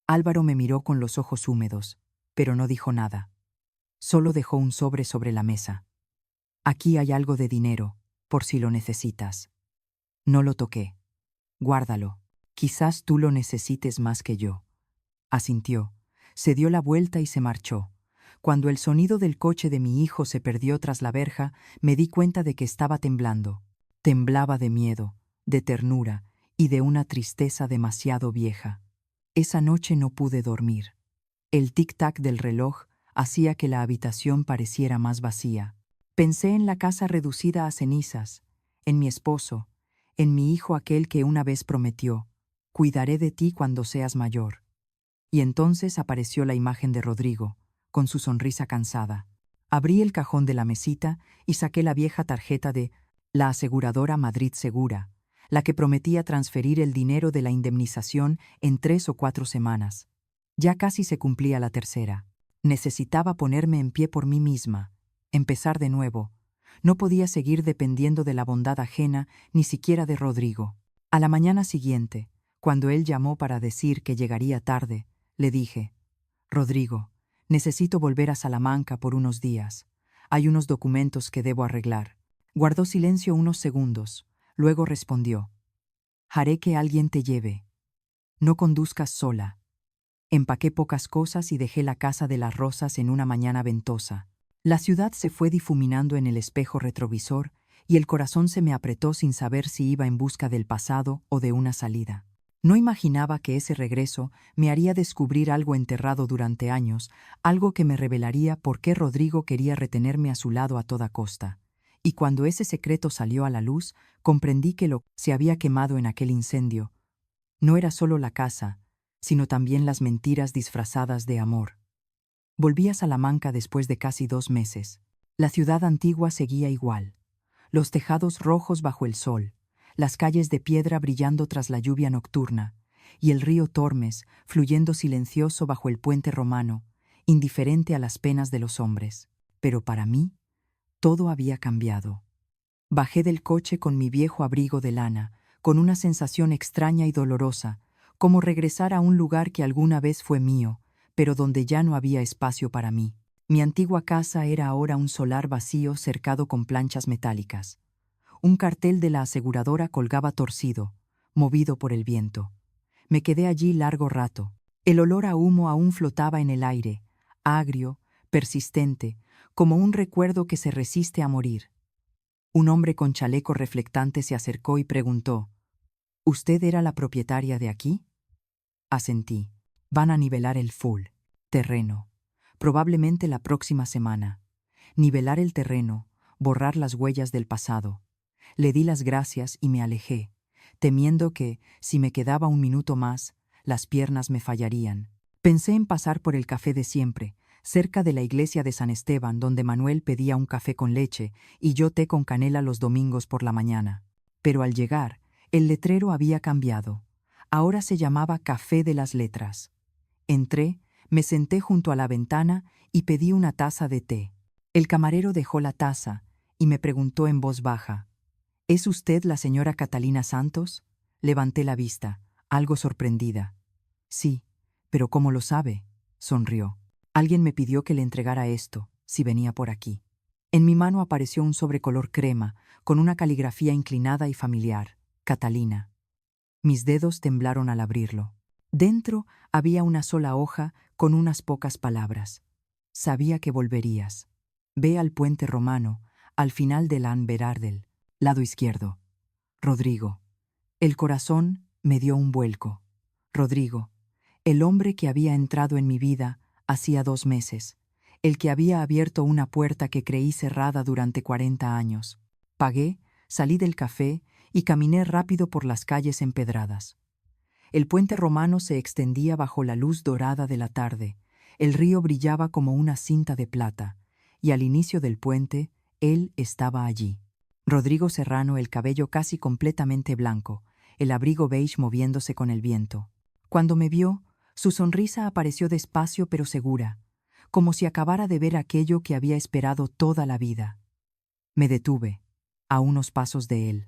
A: Álvaro me miró con los ojos húmedos, pero no dijo nada. Solo dejó un sobre la mesa. Aquí hay algo de dinero, por si lo necesitas. No lo toqué. Guárdalo. Quizás tú lo necesites más que yo. Asintió. Se dio la vuelta y se marchó. Cuando el sonido del coche de mi hijo se perdió tras la verja, me di cuenta de que estaba temblando. Temblaba de miedo, de ternura y de una tristeza demasiado vieja. Esa noche no pude dormir. El tic-tac del reloj hacía que la habitación pareciera más vacía. Pensé en la casa reducida a cenizas, en mi esposo, en mi hijo aquel que una vez prometió: «Cuidaré de ti cuando seas mayor». Y entonces apareció la imagen de Rodrigo, con su sonrisa cansada. Abrí el cajón de la mesita y saqué la vieja tarjeta de la aseguradora Madrid Segura, la que prometía transferir el dinero de la indemnización en 3 o 4 semanas. Ya casi se cumplía la tercera. Necesitaba ponerme en pie por mí misma, empezar de nuevo. No podía seguir dependiendo de la bondad ajena, ni siquiera de Rodrigo. A la mañana siguiente, cuando él llamó para decir que llegaría tarde, le dije: «Rodrigo, necesito volver a Salamanca por unos días. Hay unos documentos que debo arreglar». Guardó silencio unos segundos, luego respondió: «Haré que alguien te lleve. No conduzcas sola». Empaqué pocas cosas y dejé la casa de las Rosas en una mañana ventosa. La ciudad se fue difuminando en el espejo retrovisor y el corazón se me apretó sin saber si iba en busca del pasado o de una salida. No imaginaba que ese regreso me haría descubrir algo enterrado durante años, algo que me revelaría por qué Rodrigo quería retenerme a su lado a toda costa. Y cuando ese secreto salió a la luz, comprendí que lo que se había quemado en aquel incendio no era solo la casa, sino también las mentiras disfrazadas de amor. Volví a Salamanca después de casi 2 meses. La ciudad antigua seguía igual. Los tejados rojos bajo el sol, las calles de piedra brillando tras la lluvia nocturna, y el río Tormes fluyendo silencioso bajo el puente romano, indiferente a las penas de los hombres. Pero para mí, todo había cambiado. Bajé del coche con mi viejo abrigo de lana, con una sensación extraña y dolorosa, como regresar a un lugar que alguna vez fue mío, pero donde ya no había espacio para mí. Mi antigua casa era ahora un solar vacío cercado con planchas metálicas. Un cartel de la aseguradora colgaba torcido, movido por el viento. Me quedé allí largo rato. El olor a humo aún flotaba en el aire, agrio, persistente, como un recuerdo que se resiste a morir. Un hombre con chaleco reflectante se acercó y preguntó: «¿Usted era la propietaria de aquí?». Asentí. Van a nivelar el terreno. Probablemente la próxima semana. Nivelar el terreno, borrar las huellas del pasado. Le di las gracias y me alejé, temiendo que, si me quedaba un minuto más, las piernas me fallarían. Pensé en pasar por el café de siempre, cerca de la iglesia de San Esteban, donde Manuel pedía un café con leche y yo té con canela los domingos por la mañana. Pero al llegar, el letrero había cambiado. Ahora se llamaba Café de las Letras. Entré, me senté junto a la ventana y pedí una taza de té. El camarero dejó la taza y me preguntó en voz baja: «¿Es usted la señora Catalina Santos?». Levanté la vista, algo sorprendida. «Sí, pero ¿cómo lo sabe?», sonrió. «Alguien me pidió que le entregara esto, si venía por aquí». En mi mano apareció un sobre color crema, con una caligrafía inclinada y familiar: «Catalina». Mis dedos temblaron al abrirlo. Dentro había una sola hoja con unas pocas palabras: «Sabía que volverías. Ve al puente romano, al final del Anberardel, lado izquierdo. Rodrigo». El corazón me dio un vuelco. Rodrigo, el hombre que había entrado en mi vida hacía 2 meses, el que había abierto una puerta que creí cerrada durante 40 años. Pagué, salí del café y caminé rápido por las calles empedradas. El puente romano se extendía bajo la luz dorada de la tarde, el río brillaba como una cinta de plata, y al inicio del puente, él estaba allí. Rodrigo Serrano, el cabello casi completamente blanco, el abrigo beige moviéndose con el viento. Cuando me vio, su sonrisa apareció despacio pero segura, como si acabara de ver aquello que había esperado toda la vida. Me detuve, a unos pasos de él.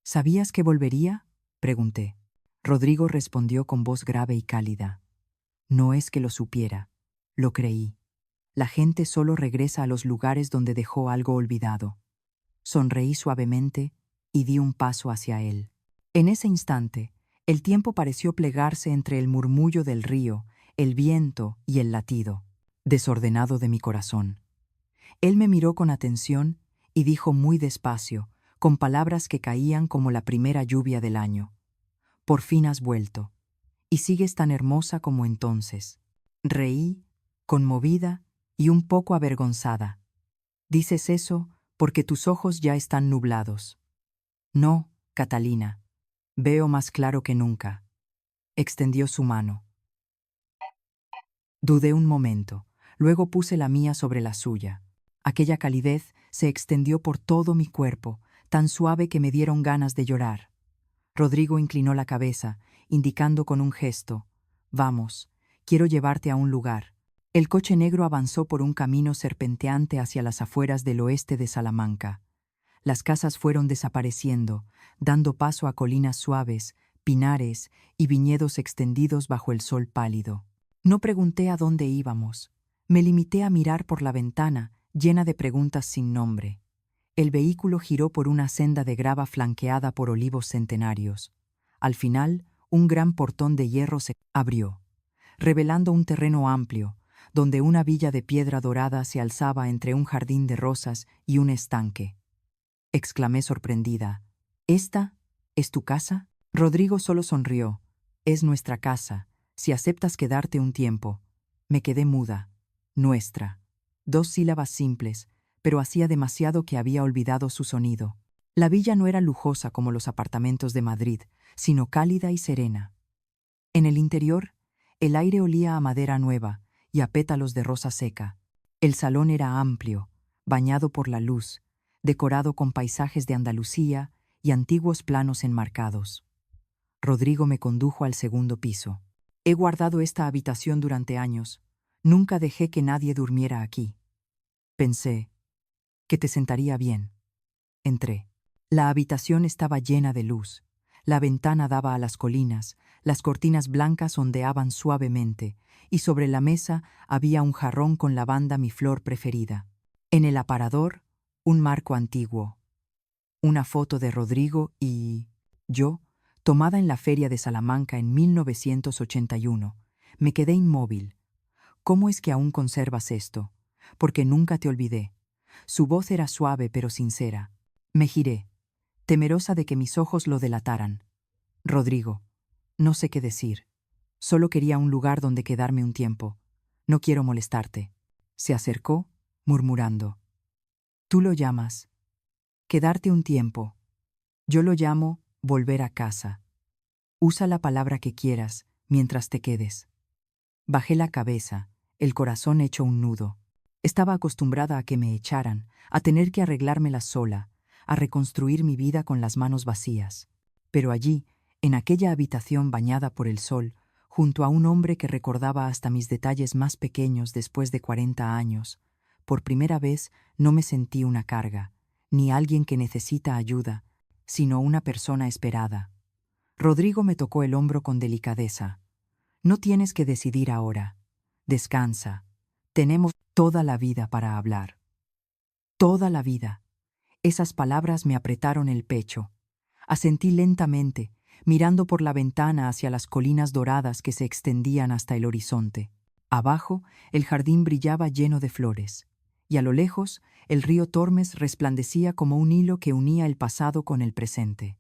A: «¿Sabías que volvería?», pregunté. Rodrigo respondió con voz grave y cálida: «No es que lo supiera, lo creí. La gente solo regresa a los lugares donde dejó algo olvidado». Sonreí suavemente y di un paso hacia él. En ese instante, el tiempo pareció plegarse entre el murmullo del río, el viento y el latido desordenado de mi corazón. Él me miró con atención y dijo muy despacio, con palabras que caían como la primera lluvia del año: «Por fin has vuelto, y sigues tan hermosa como entonces». Reí, conmovida y un poco avergonzada. «Dices eso porque tus ojos ya están nublados». «No, Catalina, veo más claro que nunca». Extendió su mano. Dudé un momento, luego puse la mía sobre la suya. Aquella calidez se extendió por todo mi cuerpo, tan suave que me dieron ganas de llorar. Rodrigo inclinó la cabeza, indicando con un gesto: «Vamos, quiero llevarte a un lugar». El coche negro avanzó por un camino serpenteante hacia las afueras del oeste de Salamanca. Las casas fueron desapareciendo, dando paso a colinas suaves, pinares y viñedos extendidos bajo el sol pálido. No pregunté a dónde íbamos. Me limité a mirar por la ventana, llena de preguntas sin nombre. El vehículo giró por una senda de grava flanqueada por olivos centenarios. Al final, un gran portón de hierro se abrió, revelando un terreno amplio, donde una villa de piedra dorada se alzaba entre un jardín de rosas y un estanque. Exclamé sorprendida: «¿Esta es tu casa?». Rodrigo solo sonrió: «Es nuestra casa, si aceptas quedarte un tiempo». Me quedé muda. Nuestra. 2 sílabas simples, pero hacía demasiado que había olvidado su sonido. La villa no era lujosa como los apartamentos de Madrid, sino cálida y serena. En el interior, el aire olía a madera nueva y a pétalos de rosa seca. El salón era amplio, bañado por la luz, decorado con paisajes de Andalucía y antiguos planos enmarcados. Rodrigo me condujo al segundo piso. He guardado esta habitación durante años. Nunca dejé que nadie durmiera aquí. Pensé que te sentaría bien. Entré. La habitación estaba llena de luz. La ventana daba a las colinas, las cortinas blancas ondeaban suavemente, y sobre la mesa había un jarrón con lavanda, mi flor preferida. En el aparador, un marco antiguo. Una foto de Rodrigo y yo, tomada en la feria de Salamanca en 1981. Me quedé inmóvil. «¿Cómo es que aún conservas esto?». «Porque nunca te olvidé». Su voz era suave pero sincera. Me giré, temerosa de que mis ojos lo delataran. «Rodrigo, no sé qué decir. Solo quería un lugar donde quedarme un tiempo. No quiero molestarte». Se acercó, murmurando: «Tú lo llamas quedarte un tiempo. Yo lo llamo volver a casa. Usa la palabra que quieras mientras te quedes». Bajé la cabeza, el corazón hecho un nudo. Estaba acostumbrada a que me echaran, a tener que arreglármela sola, a reconstruir mi vida con las manos vacías. Pero allí, en aquella habitación bañada por el sol, junto a un hombre que recordaba hasta mis detalles más pequeños después de 40 años, por primera vez no me sentí una carga, ni alguien que necesita ayuda, sino una persona esperada. Rodrigo me tocó el hombro con delicadeza. «No tienes que decidir ahora. Descansa. Tenemos toda la vida para hablar». Toda la vida. Esas palabras me apretaron el pecho. Asentí lentamente, mirando por la ventana hacia las colinas doradas que se extendían hasta el horizonte. Abajo, el jardín brillaba lleno de flores, y a lo lejos, el río Tormes resplandecía como un hilo que unía el pasado con el presente.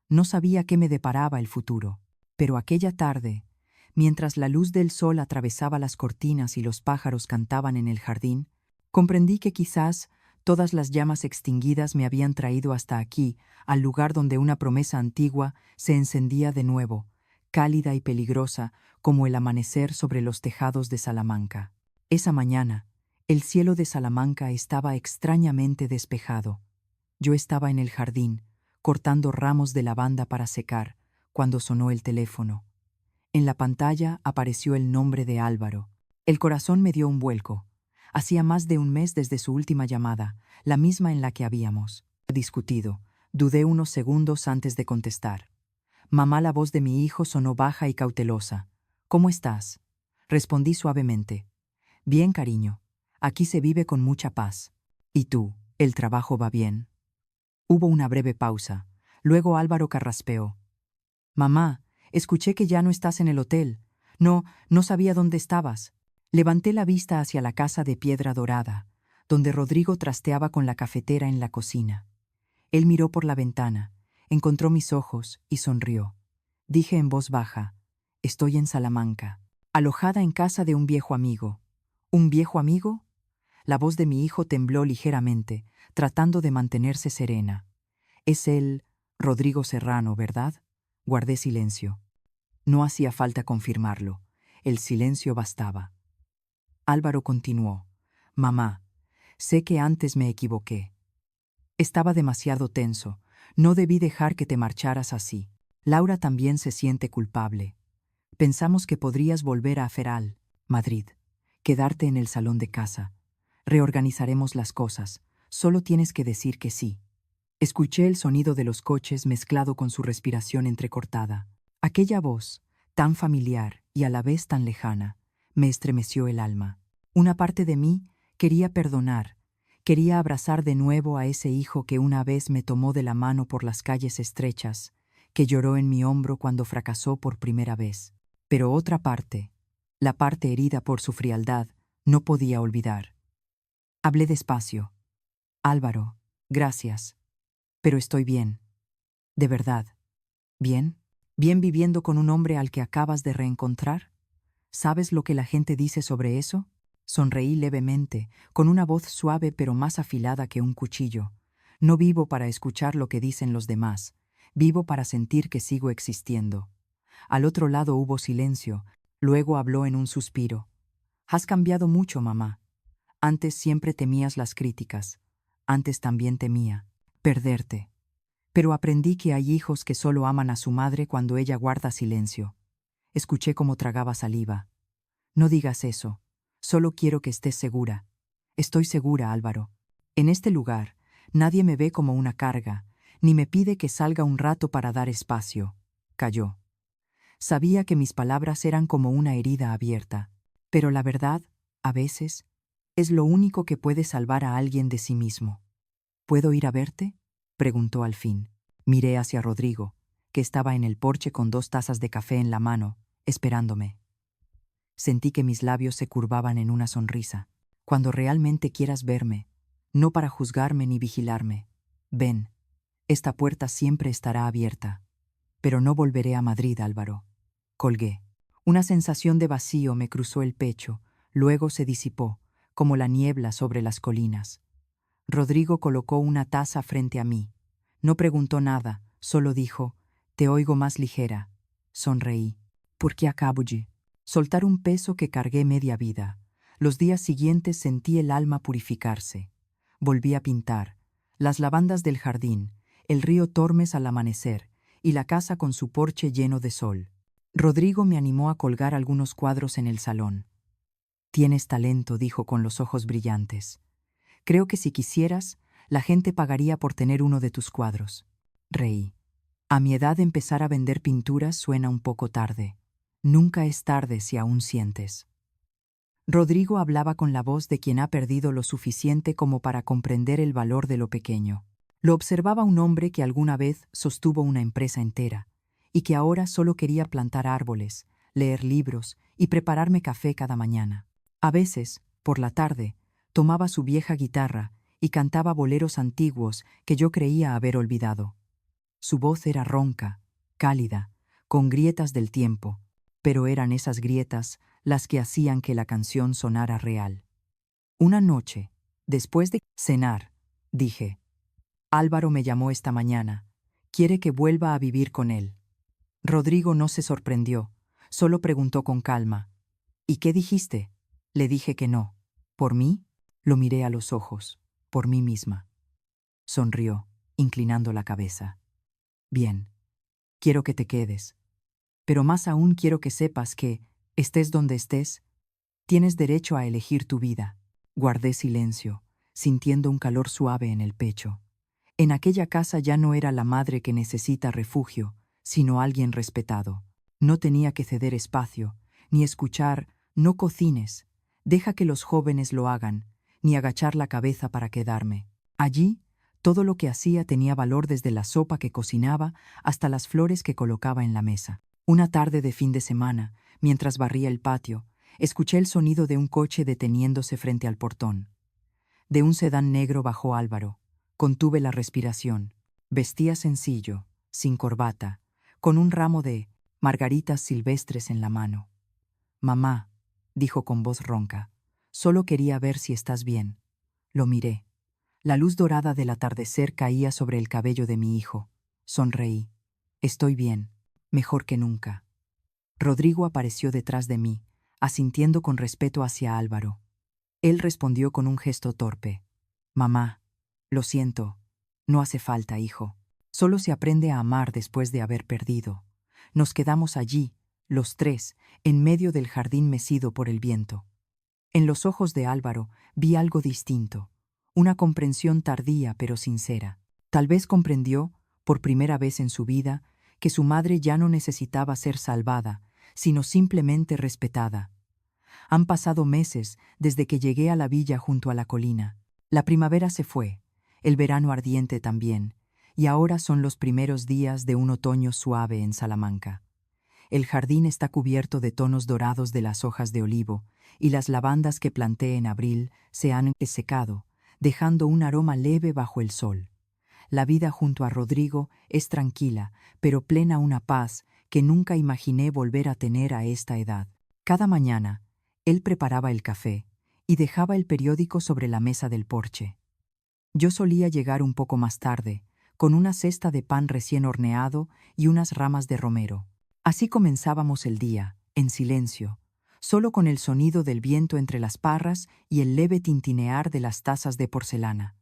A: No sabía qué me deparaba el futuro, pero aquella tarde, mientras la luz del sol atravesaba las cortinas y los pájaros cantaban en el jardín, comprendí que quizás todas las llamas extinguidas me habían traído hasta aquí, al lugar donde una promesa antigua se encendía de nuevo, cálida y peligrosa como el amanecer sobre los tejados de Salamanca. Esa mañana, el cielo de Salamanca estaba extrañamente despejado. Yo estaba en el jardín, cortando ramos de lavanda para secar, cuando sonó el teléfono. En la pantalla apareció el nombre de Álvaro. El corazón me dio un vuelco. Hacía más de un mes desde su última llamada, la misma en la que habíamos discutido. Dudé unos segundos antes de contestar. «Mamá», la voz de mi hijo sonó baja y cautelosa. «¿Cómo estás?». Respondí suavemente. «Bien, cariño. Aquí se vive con mucha paz». «¿Y tú? ¿El trabajo va bien?». Hubo una breve pausa. Luego Álvaro carraspeó. «Mamá, escuché que ya no estás en el hotel. No sabía dónde estabas». Levanté la vista hacia la casa de piedra dorada, donde Rodrigo trasteaba con la cafetera en la cocina. Él miró por la ventana, encontró mis ojos y sonrió. Dije en voz baja: «Estoy en Salamanca, alojada en casa de un viejo amigo». «¿Un viejo amigo?». La voz de mi hijo tembló ligeramente, tratando de mantenerse serena. «Es él, Rodrigo Serrano, ¿verdad?». Guardé silencio. No hacía falta confirmarlo. El silencio bastaba. Álvaro continuó: «Mamá, sé que antes me equivoqué. Estaba demasiado tenso. No debí dejar que te marcharas así. Laura también se siente culpable. Pensamos que podrías volver a Feral, Madrid, quedarte en el salón de casa. Reorganizaremos las cosas. Solo tienes que decir que sí. Escuché el sonido de los coches mezclado con su respiración entrecortada. Aquella voz, tan familiar y a la vez tan lejana, me estremeció el alma. Una parte de mí quería perdonar, quería abrazar de nuevo a ese hijo que una vez me tomó de la mano por las calles estrechas, que lloró en mi hombro cuando fracasó por primera vez. Pero otra parte, la parte herida por su frialdad, no podía olvidar. Hablé despacio. Álvaro, gracias. Pero estoy bien. ¿De verdad? ¿Bien? ¿Bien viviendo con un hombre al que acabas de reencontrar? ¿Sabes lo que la gente dice sobre eso? Sonreí levemente, con una voz suave pero más afilada que un cuchillo. No vivo para escuchar lo que dicen los demás. Vivo para sentir que sigo existiendo. Al otro lado hubo silencio. Luego habló en un suspiro. Has cambiado mucho, mamá. Antes siempre temías las críticas. Antes también temía perderte. Pero aprendí que hay hijos que solo aman a su madre cuando ella guarda silencio. Escuché cómo tragaba saliva. No digas eso. Solo quiero que estés segura. Estoy segura, Álvaro. En este lugar, nadie me ve como una carga, ni me pide que salga un rato para dar espacio. Calló. Sabía que mis palabras eran como una herida abierta. Pero la verdad, a veces, es lo único que puede salvar a alguien de sí mismo. ¿Puedo ir a verte?, preguntó al fin. Miré hacia Rodrigo, que estaba en el porche con 2 tazas de café en la mano, esperándome. Sentí que mis labios se curvaban en una sonrisa. Cuando realmente quieras verme, no para juzgarme ni vigilarme. Ven, esta puerta siempre estará abierta. Pero no volveré a Madrid, Álvaro. Colgué. Una sensación de vacío me cruzó el pecho, luego se disipó, como la niebla sobre las colinas. Rodrigo colocó una taza frente a mí. No preguntó nada, solo dijo, «Te oigo más ligera». Sonreí. «¿Por qué acabo allí?» Soltar un peso que cargué media vida. Los días siguientes sentí el alma purificarse. Volví a pintar. Las lavandas del jardín, el río Tormes al amanecer y la casa con su porche lleno de sol. Rodrigo me animó a colgar algunos cuadros en el salón. «Tienes talento», dijo con los ojos brillantes. «Creo que si quisieras, la gente pagaría por tener uno de tus cuadros». Reí. A mi edad empezar a vender pinturas suena un poco tarde. Nunca es tarde si aún sientes. Rodrigo hablaba con la voz de quien ha perdido lo suficiente como para comprender el valor de lo pequeño. Lo observaba un hombre que alguna vez sostuvo una empresa entera, y que ahora solo quería plantar árboles, leer libros y prepararme café cada mañana. A veces, por la tarde, tomaba su vieja guitarra y cantaba boleros antiguos que yo creía haber olvidado. Su voz era ronca, cálida, con grietas del tiempo, pero eran esas grietas las que hacían que la canción sonara real. Una noche, después de cenar, dije, «Álvaro me llamó esta mañana. Quiere que vuelva a vivir con él». Rodrigo no se sorprendió, solo preguntó con calma, «¿Y qué dijiste?». Le dije que no. «¿Por mí?». Lo miré a los ojos. «Por mí misma». Sonrió, inclinando la cabeza. «Bien. Quiero que te quedes. Pero más aún quiero que sepas que, estés donde estés, tienes derecho a elegir tu vida». Guardé silencio, sintiendo un calor suave en el pecho. En aquella casa ya no era la madre que necesita refugio, sino alguien respetado. No tenía que ceder espacio, ni escuchar, «no cocines, deja que los jóvenes lo hagan», ni agachar la cabeza para quedarme. Allí, todo lo que hacía tenía valor, desde la sopa que cocinaba hasta las flores que colocaba en la mesa. Una tarde de fin de semana, mientras barría el patio, escuché el sonido de un coche deteniéndose frente al portón. De un sedán negro bajó Álvaro. Contuve la respiración. Vestía sencillo, sin corbata, con un ramo de margaritas silvestres en la mano. «Mamá», dijo con voz ronca, «solo quería ver si estás bien». Lo miré. La luz dorada del atardecer caía sobre el cabello de mi hijo. Sonreí. «Estoy bien, mejor que nunca». Rodrigo apareció detrás de mí, asintiendo con respeto hacia Álvaro. Él respondió con un gesto torpe. «Mamá, lo siento. No hace falta, hijo». Solo se aprende a amar después de haber perdido. Nos quedamos allí, los tres, en medio del jardín mecido por el viento. En los ojos de Álvaro vi algo distinto, una comprensión tardía pero sincera. Tal vez comprendió, por primera vez en su vida, que su madre ya no necesitaba ser salvada, sino simplemente respetada. Han pasado meses desde que llegué a la villa junto a la colina. La primavera se fue, el verano ardiente también, y ahora son los primeros días de un otoño suave en Salamanca. El jardín está cubierto de tonos dorados de las hojas de olivo, y las lavandas que planté en abril se han secado, dejando un aroma leve bajo el sol. La vida junto a Rodrigo es tranquila, pero plena una paz que nunca imaginé volver a tener a esta edad. Cada mañana, él preparaba el café y dejaba el periódico sobre la mesa del porche. Yo solía llegar un poco más tarde, con una cesta de pan recién horneado y unas ramas de romero. Así comenzábamos el día, en silencio, solo con el sonido del viento entre las parras y el leve tintinear de las tazas de porcelana.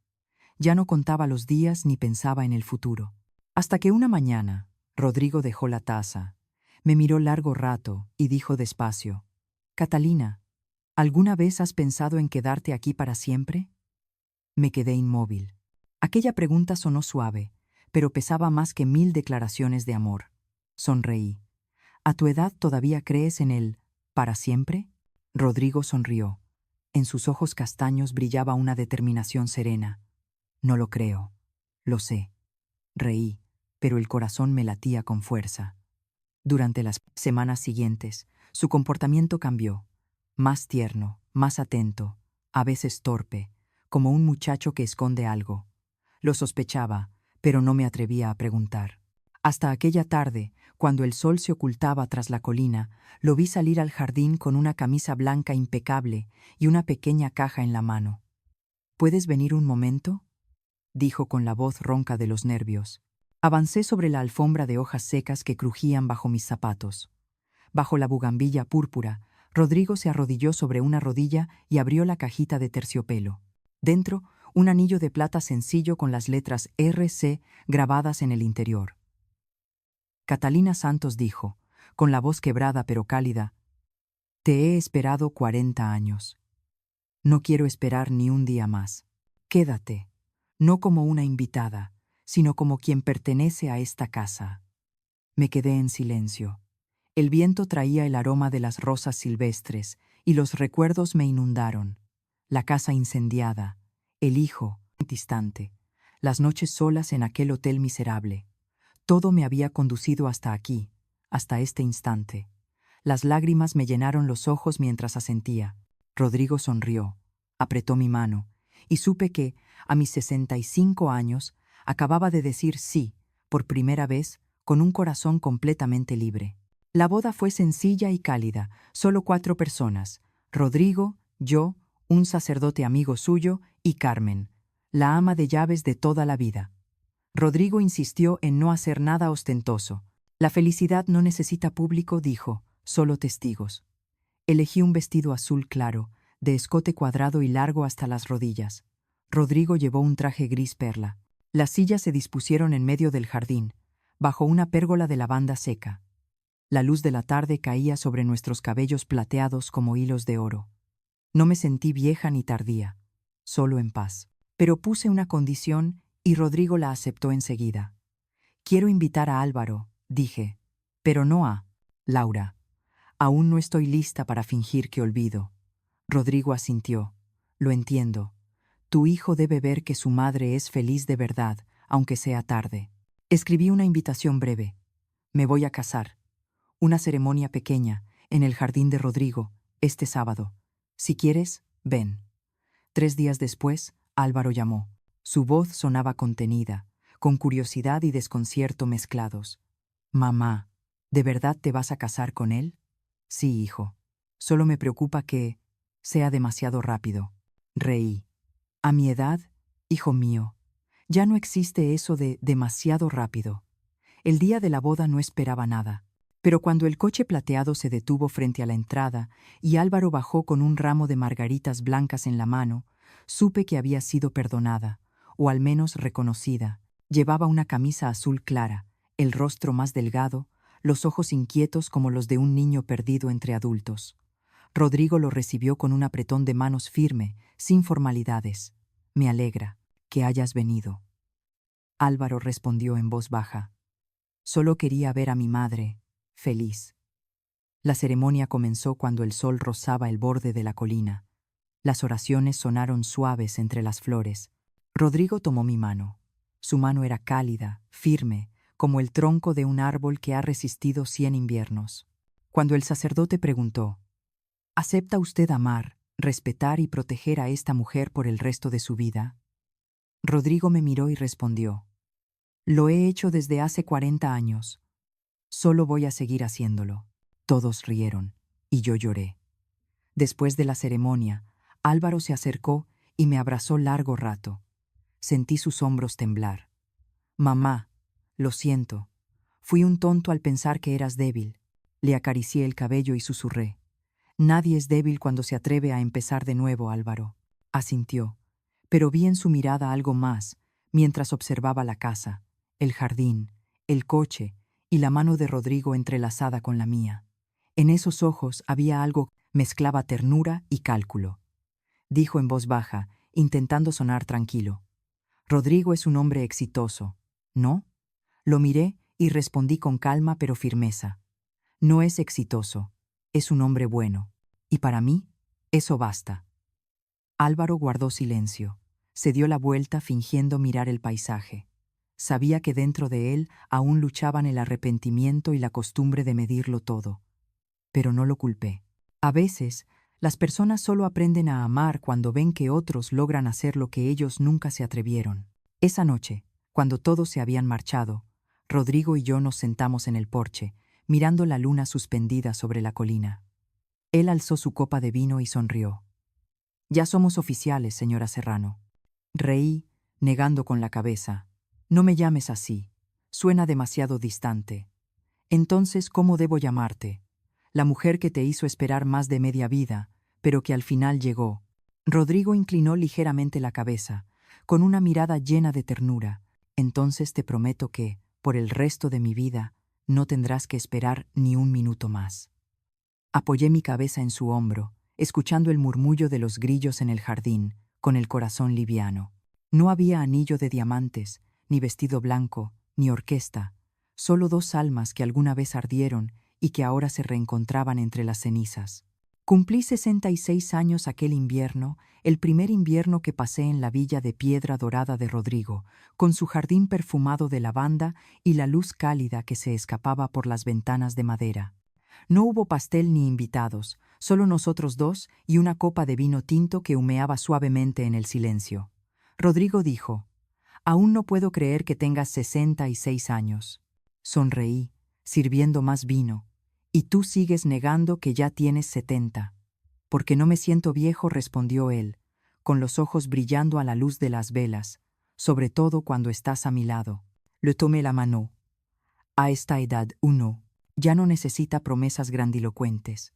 A: Ya no contaba los días ni pensaba en el futuro. Hasta que una mañana, Rodrigo dejó la taza, me miró largo rato y dijo despacio: «Catalina, ¿alguna vez has pensado en quedarte aquí para siempre?» Me quedé inmóvil. Aquella pregunta sonó suave, pero pesaba más que 1000 declaraciones de amor. Sonreí. «¿A tu edad todavía crees en el para siempre?» Rodrigo sonrió. En sus ojos castaños brillaba una determinación serena. «No lo creo. Lo sé». Reí, pero el corazón me latía con fuerza. Durante las semanas siguientes, su comportamiento cambió. Más tierno, más atento, a veces torpe, como un muchacho que esconde algo. Lo sospechaba, pero no me atrevía a preguntar. Hasta aquella tarde, cuando el sol se ocultaba tras la colina, lo vi salir al jardín con una camisa blanca impecable y una pequeña caja en la mano. «¿Puedes venir un momento?», dijo con la voz ronca de los nervios. Avancé sobre la alfombra de hojas secas que crujían bajo mis zapatos. Bajo la bugambilla púrpura, Rodrigo se arrodilló sobre una rodilla y abrió la cajita de terciopelo. Dentro, un anillo de plata sencillo con las letras RC grabadas en el interior. Catalina Santos dijo, con la voz quebrada pero cálida: «Te he esperado 40 años. No quiero esperar ni un día más. Quédate, no como una invitada, sino como quien pertenece a esta casa». Me quedé en silencio. El viento traía el aroma de las rosas silvestres y los recuerdos me inundaron. La casa incendiada, el hijo distante, las noches solas en aquel hotel miserable. Todo me había conducido hasta aquí, hasta este instante. Las lágrimas me llenaron los ojos mientras asentía. Rodrigo sonrió, apretó mi mano, y supe que, a mis 65 años, acababa de decir sí, por primera vez, con un corazón completamente libre. La boda fue sencilla y cálida, solo 4 personas: Rodrigo, yo, un sacerdote amigo suyo y Carmen, la ama de llaves de toda la vida. Rodrigo insistió en no hacer nada ostentoso. «La felicidad no necesita público», dijo, «solo testigos». Elegí un vestido azul claro, de escote cuadrado y largo hasta las rodillas. Rodrigo llevó un traje gris perla. Las sillas se dispusieron en medio del jardín, bajo una pérgola de lavanda seca. La luz de la tarde caía sobre nuestros cabellos plateados como hilos de oro. No me sentí vieja ni tardía, solo en paz. Pero puse una condición y Rodrigo la aceptó enseguida. «Quiero invitar a Álvaro», dije, «pero no a Laura. Aún no estoy lista para fingir que olvido». Rodrigo asintió. «Lo entiendo. Tu hijo debe ver que su madre es feliz de verdad, aunque sea tarde». Escribí una invitación breve. «Me voy a casar. Una ceremonia pequeña, en el jardín de Rodrigo, este sábado. Si quieres, ven». 3 días después, Álvaro llamó. Su voz sonaba contenida, con curiosidad y desconcierto mezclados. «Mamá, ¿de verdad te vas a casar con él?» «Sí, hijo. Solo me preocupa que sea demasiado rápido». Reí. «A mi edad, hijo mío, ya no existe eso de demasiado rápido». El día de la boda no esperaba nada. Pero cuando el coche plateado se detuvo frente a la entrada y Álvaro bajó con un ramo de margaritas blancas en la mano, supe que había sido perdonada, o al menos reconocida. Llevaba una camisa azul clara, el rostro más delgado, los ojos inquietos como los de un niño perdido entre adultos. Rodrigo lo recibió con un apretón de manos firme, sin formalidades. «Me alegra que hayas venido». Álvaro respondió en voz baja. «Solo quería ver a mi madre, feliz». La ceremonia comenzó cuando el sol rozaba el borde de la colina. Las oraciones sonaron suaves entre las flores. Rodrigo tomó mi mano. Su mano era cálida, firme, como el tronco de un árbol que ha resistido 100 inviernos. Cuando el sacerdote preguntó: «¿Acepta usted amar, respetar y proteger a esta mujer por el resto de su vida?», Rodrigo me miró y respondió: «Lo he hecho desde hace 40 años. Solo voy a seguir haciéndolo». Todos rieron, y yo lloré. Después de la ceremonia, Álvaro se acercó y me abrazó largo rato. Sentí sus hombros temblar. «Mamá, lo siento. Fui un tonto al pensar que eras débil». Le acaricié el cabello y susurré: «Nadie es débil cuando se atreve a empezar de nuevo, Álvaro». Asintió, pero vi en su mirada algo más mientras observaba la casa, el jardín, el coche y la mano de Rodrigo entrelazada con la mía. En esos ojos había algo que mezclaba ternura y cálculo. Dijo en voz baja, intentando sonar tranquilo: «Rodrigo es un hombre exitoso, ¿no?». Lo miré y respondí con calma pero firmeza: «No es exitoso, es un hombre bueno. Y para mí, eso basta». Álvaro guardó silencio. Se dio la vuelta fingiendo mirar el paisaje. Sabía que dentro de él aún luchaban el arrepentimiento y la costumbre de medirlo todo. Pero no lo culpé. A veces, las personas solo aprenden a amar cuando ven que otros logran hacer lo que ellos nunca se atrevieron. Esa noche, cuando todos se habían marchado, Rodrigo y yo nos sentamos en el porche, mirando la luna suspendida sobre la colina. Él alzó su copa de vino y sonrió. «Ya somos oficiales, señora Serrano». Reí, negando con la cabeza. «No me llames así. Suena demasiado distante». «Entonces, ¿cómo debo llamarte? La mujer que te hizo esperar más de media vida, pero que al final llegó». Rodrigo inclinó ligeramente la cabeza, con una mirada llena de ternura. «Entonces te prometo que, por el resto de mi vida, no tendrás que esperar ni un minuto más». Apoyé mi cabeza en su hombro, escuchando el murmullo de los grillos en el jardín, con el corazón liviano. No había anillo de diamantes, ni vestido blanco, ni orquesta, solo dos almas que alguna vez ardieron y que ahora se reencontraban entre las cenizas. Cumplí 66 años aquel invierno, el primer invierno que pasé en la villa de piedra dorada de Rodrigo, con su jardín perfumado de lavanda y la luz cálida que se escapaba por las ventanas de madera. No hubo pastel ni invitados, solo nosotros dos y una copa de vino tinto que humeaba suavemente en el silencio. Rodrigo dijo: «Aún no puedo creer que tengas 66 años». Sonreí, sirviendo más vino. «Y tú sigues negando que ya tienes 70. «Porque no me siento viejo», respondió él, con los ojos brillando a la luz de las velas, «sobre todo cuando estás a mi lado». Le tomé la mano. «A esta edad uno ya no necesita promesas grandilocuentes.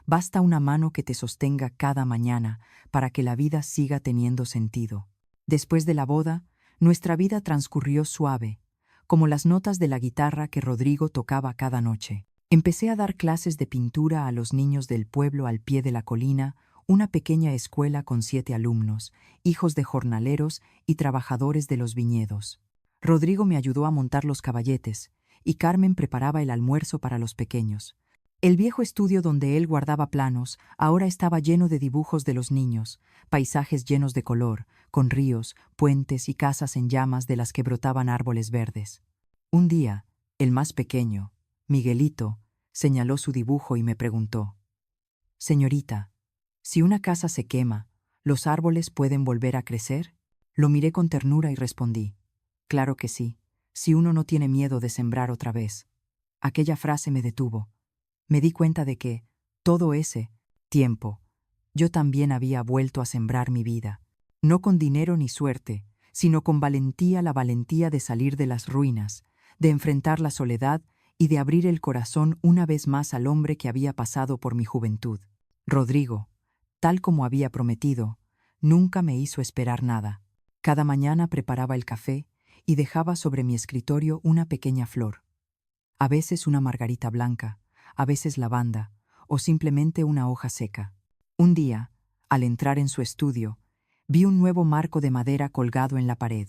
A: Basta una mano que te sostenga cada mañana para que la vida siga teniendo sentido». Después de la boda, nuestra vida transcurrió suave, como las notas de la guitarra que Rodrigo tocaba cada noche. Empecé a dar clases de pintura a los niños del pueblo al pie de la colina, una pequeña escuela con 7 alumnos, hijos de jornaleros y trabajadores de los viñedos. Rodrigo me ayudó a montar los caballetes, y Carmen preparaba el almuerzo para los pequeños. El viejo estudio donde él guardaba planos ahora estaba lleno de dibujos de los niños, paisajes llenos de color, con ríos, puentes y casas en llamas de las que brotaban árboles verdes. Un día, el más pequeño, Miguelito, señaló su dibujo y me preguntó: «Señorita, si una casa se quema, ¿los árboles pueden volver a crecer?». Lo miré con ternura y respondí: «Claro que sí, si uno no tiene miedo de sembrar otra vez». Aquella frase me detuvo. Me di cuenta de que, todo ese tiempo, yo también había vuelto a sembrar mi vida, no con dinero ni suerte, sino con valentía, la valentía de salir de las ruinas, de enfrentar la soledad y de abrir el corazón una vez más al hombre que había pasado por mi juventud. Rodrigo, tal como había prometido, nunca me hizo esperar nada. Cada mañana preparaba el café y dejaba sobre mi escritorio una pequeña flor. A veces una margarita blanca, a veces lavanda, o simplemente una hoja seca. Un día, al entrar en su estudio, vi un nuevo marco de madera colgado en la pared.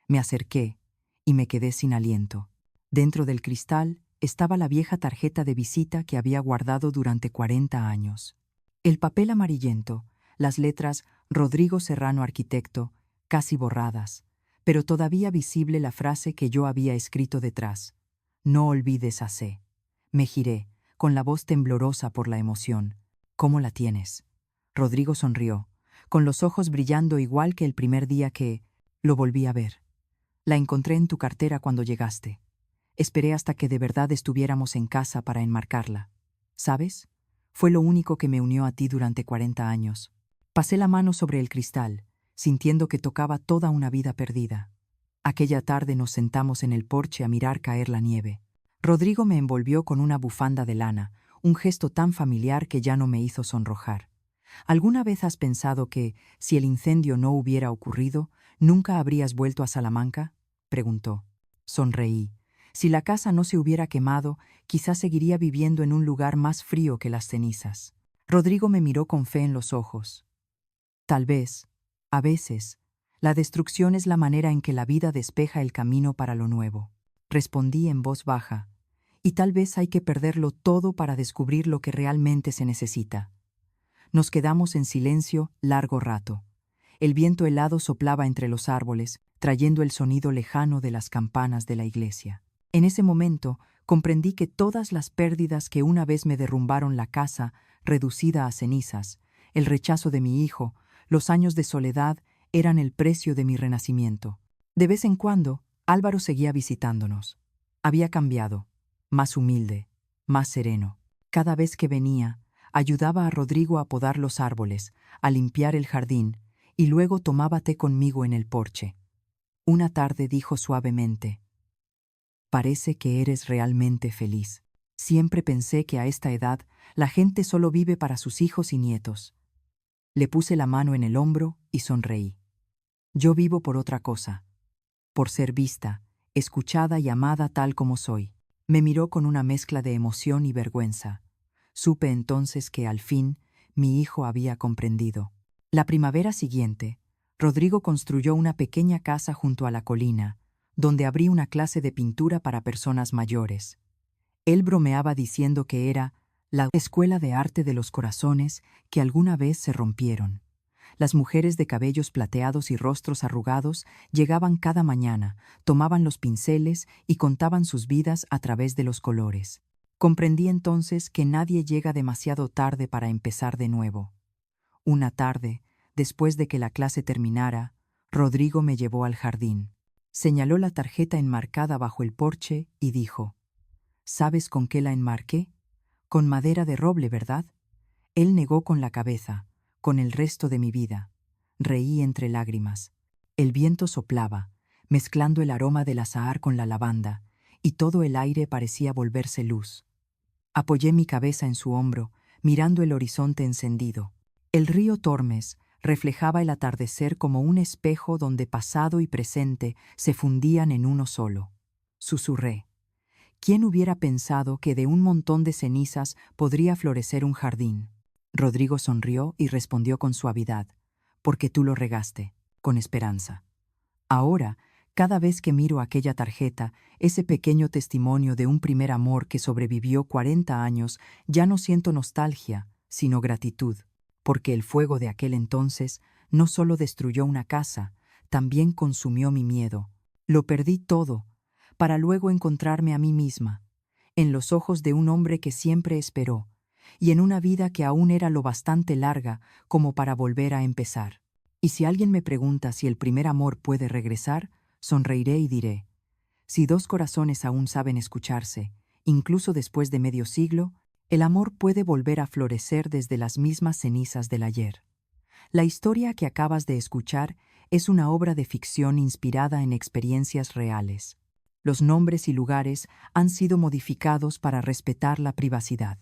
A: Me acerqué y me quedé sin aliento. Dentro del cristal estaba la vieja tarjeta de visita que había guardado durante 40 años. El papel amarillento, las letras Rodrigo Serrano Arquitecto, casi borradas, pero todavía visible la frase que yo había escrito detrás. No olvides a C. Me giré, con la voz temblorosa por la emoción. ¿Cómo la tienes? Rodrigo sonrió, con los ojos brillando igual que el primer día que lo volví a ver. La encontré en tu cartera cuando llegaste. Esperé hasta que de verdad estuviéramos en casa para enmarcarla. ¿Sabes? Fue lo único que me unió a ti durante 40 años. Pasé la mano sobre el cristal, sintiendo que tocaba toda una vida perdida. Aquella tarde nos sentamos en el porche a mirar caer la nieve. Rodrigo me envolvió con una bufanda de lana, un gesto tan familiar que ya no me hizo sonrojar. ¿Alguna vez has pensado que, si el incendio no hubiera ocurrido, nunca habrías vuelto a Salamanca? Preguntó. Sonreí. Si la casa no se hubiera quemado, quizás seguiría viviendo en un lugar más frío que las cenizas. Rodrigo me miró con fe en los ojos. Tal vez, a veces, la destrucción es la manera en que la vida despeja el camino para lo nuevo. Respondí en voz baja. Y tal vez hay que perderlo todo para descubrir lo que realmente se necesita. Nos quedamos en silencio largo rato. El viento helado soplaba entre los árboles, trayendo el sonido lejano de las campanas de la iglesia. En ese momento, comprendí que todas las pérdidas que una vez me derrumbaron la casa, reducida a cenizas, el rechazo de mi hijo, los años de soledad, eran el precio de mi renacimiento. De vez en cuando, Álvaro seguía visitándonos. Había cambiado, más humilde, más sereno. Cada vez que venía, ayudaba a Rodrigo a podar los árboles, a limpiar el jardín, y luego tomaba té conmigo en el porche. Una tarde dijo suavemente: «Parece que eres realmente feliz. Siempre pensé que a esta edad la gente solo vive para sus hijos y nietos». Le puse la mano en el hombro y sonreí. Yo vivo por otra cosa, por ser vista, escuchada y amada tal como soy. Me miró con una mezcla de emoción y vergüenza. Supe entonces que, al fin, mi hijo había comprendido. La primavera siguiente, Rodrigo construyó una pequeña casa junto a la colina, donde abrí una clase de pintura para personas mayores. Él bromeaba diciendo que era la escuela de arte de los corazones que alguna vez se rompieron. Las mujeres de cabellos plateados y rostros arrugados llegaban cada mañana, tomaban los pinceles y contaban sus vidas a través de los colores. Comprendí entonces que nadie llega demasiado tarde para empezar de nuevo. Una tarde, después de que la clase terminara, Rodrigo me llevó al jardín. Señaló la tarjeta enmarcada bajo el porche y dijo: «¿Sabes con qué la enmarqué? Con madera de roble, ¿verdad?». Él negó con la cabeza. «Con el resto de mi vida». Reí entre lágrimas. El viento soplaba, mezclando el aroma del azahar con la lavanda, y todo el aire parecía volverse luz. Apoyé mi cabeza en su hombro, mirando el horizonte encendido. El río Tormes reflejaba el atardecer como un espejo donde pasado y presente se fundían en uno solo. Susurré: «¿Quién hubiera pensado que de un montón de cenizas podría florecer un jardín?». Rodrigo sonrió y respondió con suavidad: «Porque tú lo regaste, con esperanza». Ahora, cada vez que miro aquella tarjeta, ese pequeño testimonio de un primer amor que sobrevivió 40 años, ya no siento nostalgia, sino gratitud, porque el fuego de aquel entonces no solo destruyó una casa, también consumió mi miedo. Lo perdí todo, para luego encontrarme a mí misma, en los ojos de un hombre que siempre esperó, y en una vida que aún era lo bastante larga como para volver a empezar. Y si alguien me pregunta si el primer amor puede regresar, sonreiré y diré: si dos corazones aún saben escucharse, incluso después de medio siglo, el amor puede volver a florecer desde las mismas cenizas del ayer. La historia que acabas de escuchar es una obra de ficción inspirada en experiencias reales. Los nombres y lugares han sido modificados para respetar la privacidad.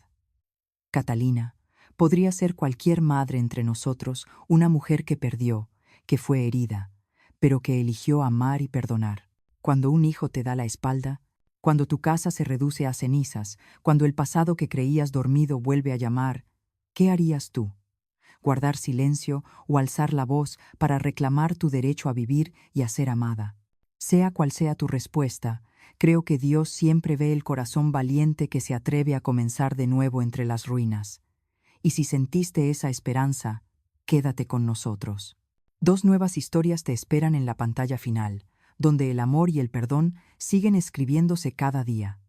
A: Catalina podría ser cualquier madre entre nosotros, una mujer que perdió, que fue herida, pero que eligió amar y perdonar. cuando un hijo te da la espalda, cuando tu casa se reduce a cenizas, cuando el pasado que creías dormido vuelve a llamar, ¿qué harías tú? ¿Guardar silencio o alzar la voz para reclamar tu derecho a vivir y a ser amada? Sea cual sea tu respuesta, creo que Dios siempre ve el corazón valiente que se atreve a comenzar de nuevo entre las ruinas. Y si sentiste esa esperanza, quédate con nosotros. 2 nuevas historias te esperan en la pantalla final, donde el amor y el perdón siguen escribiéndose cada día.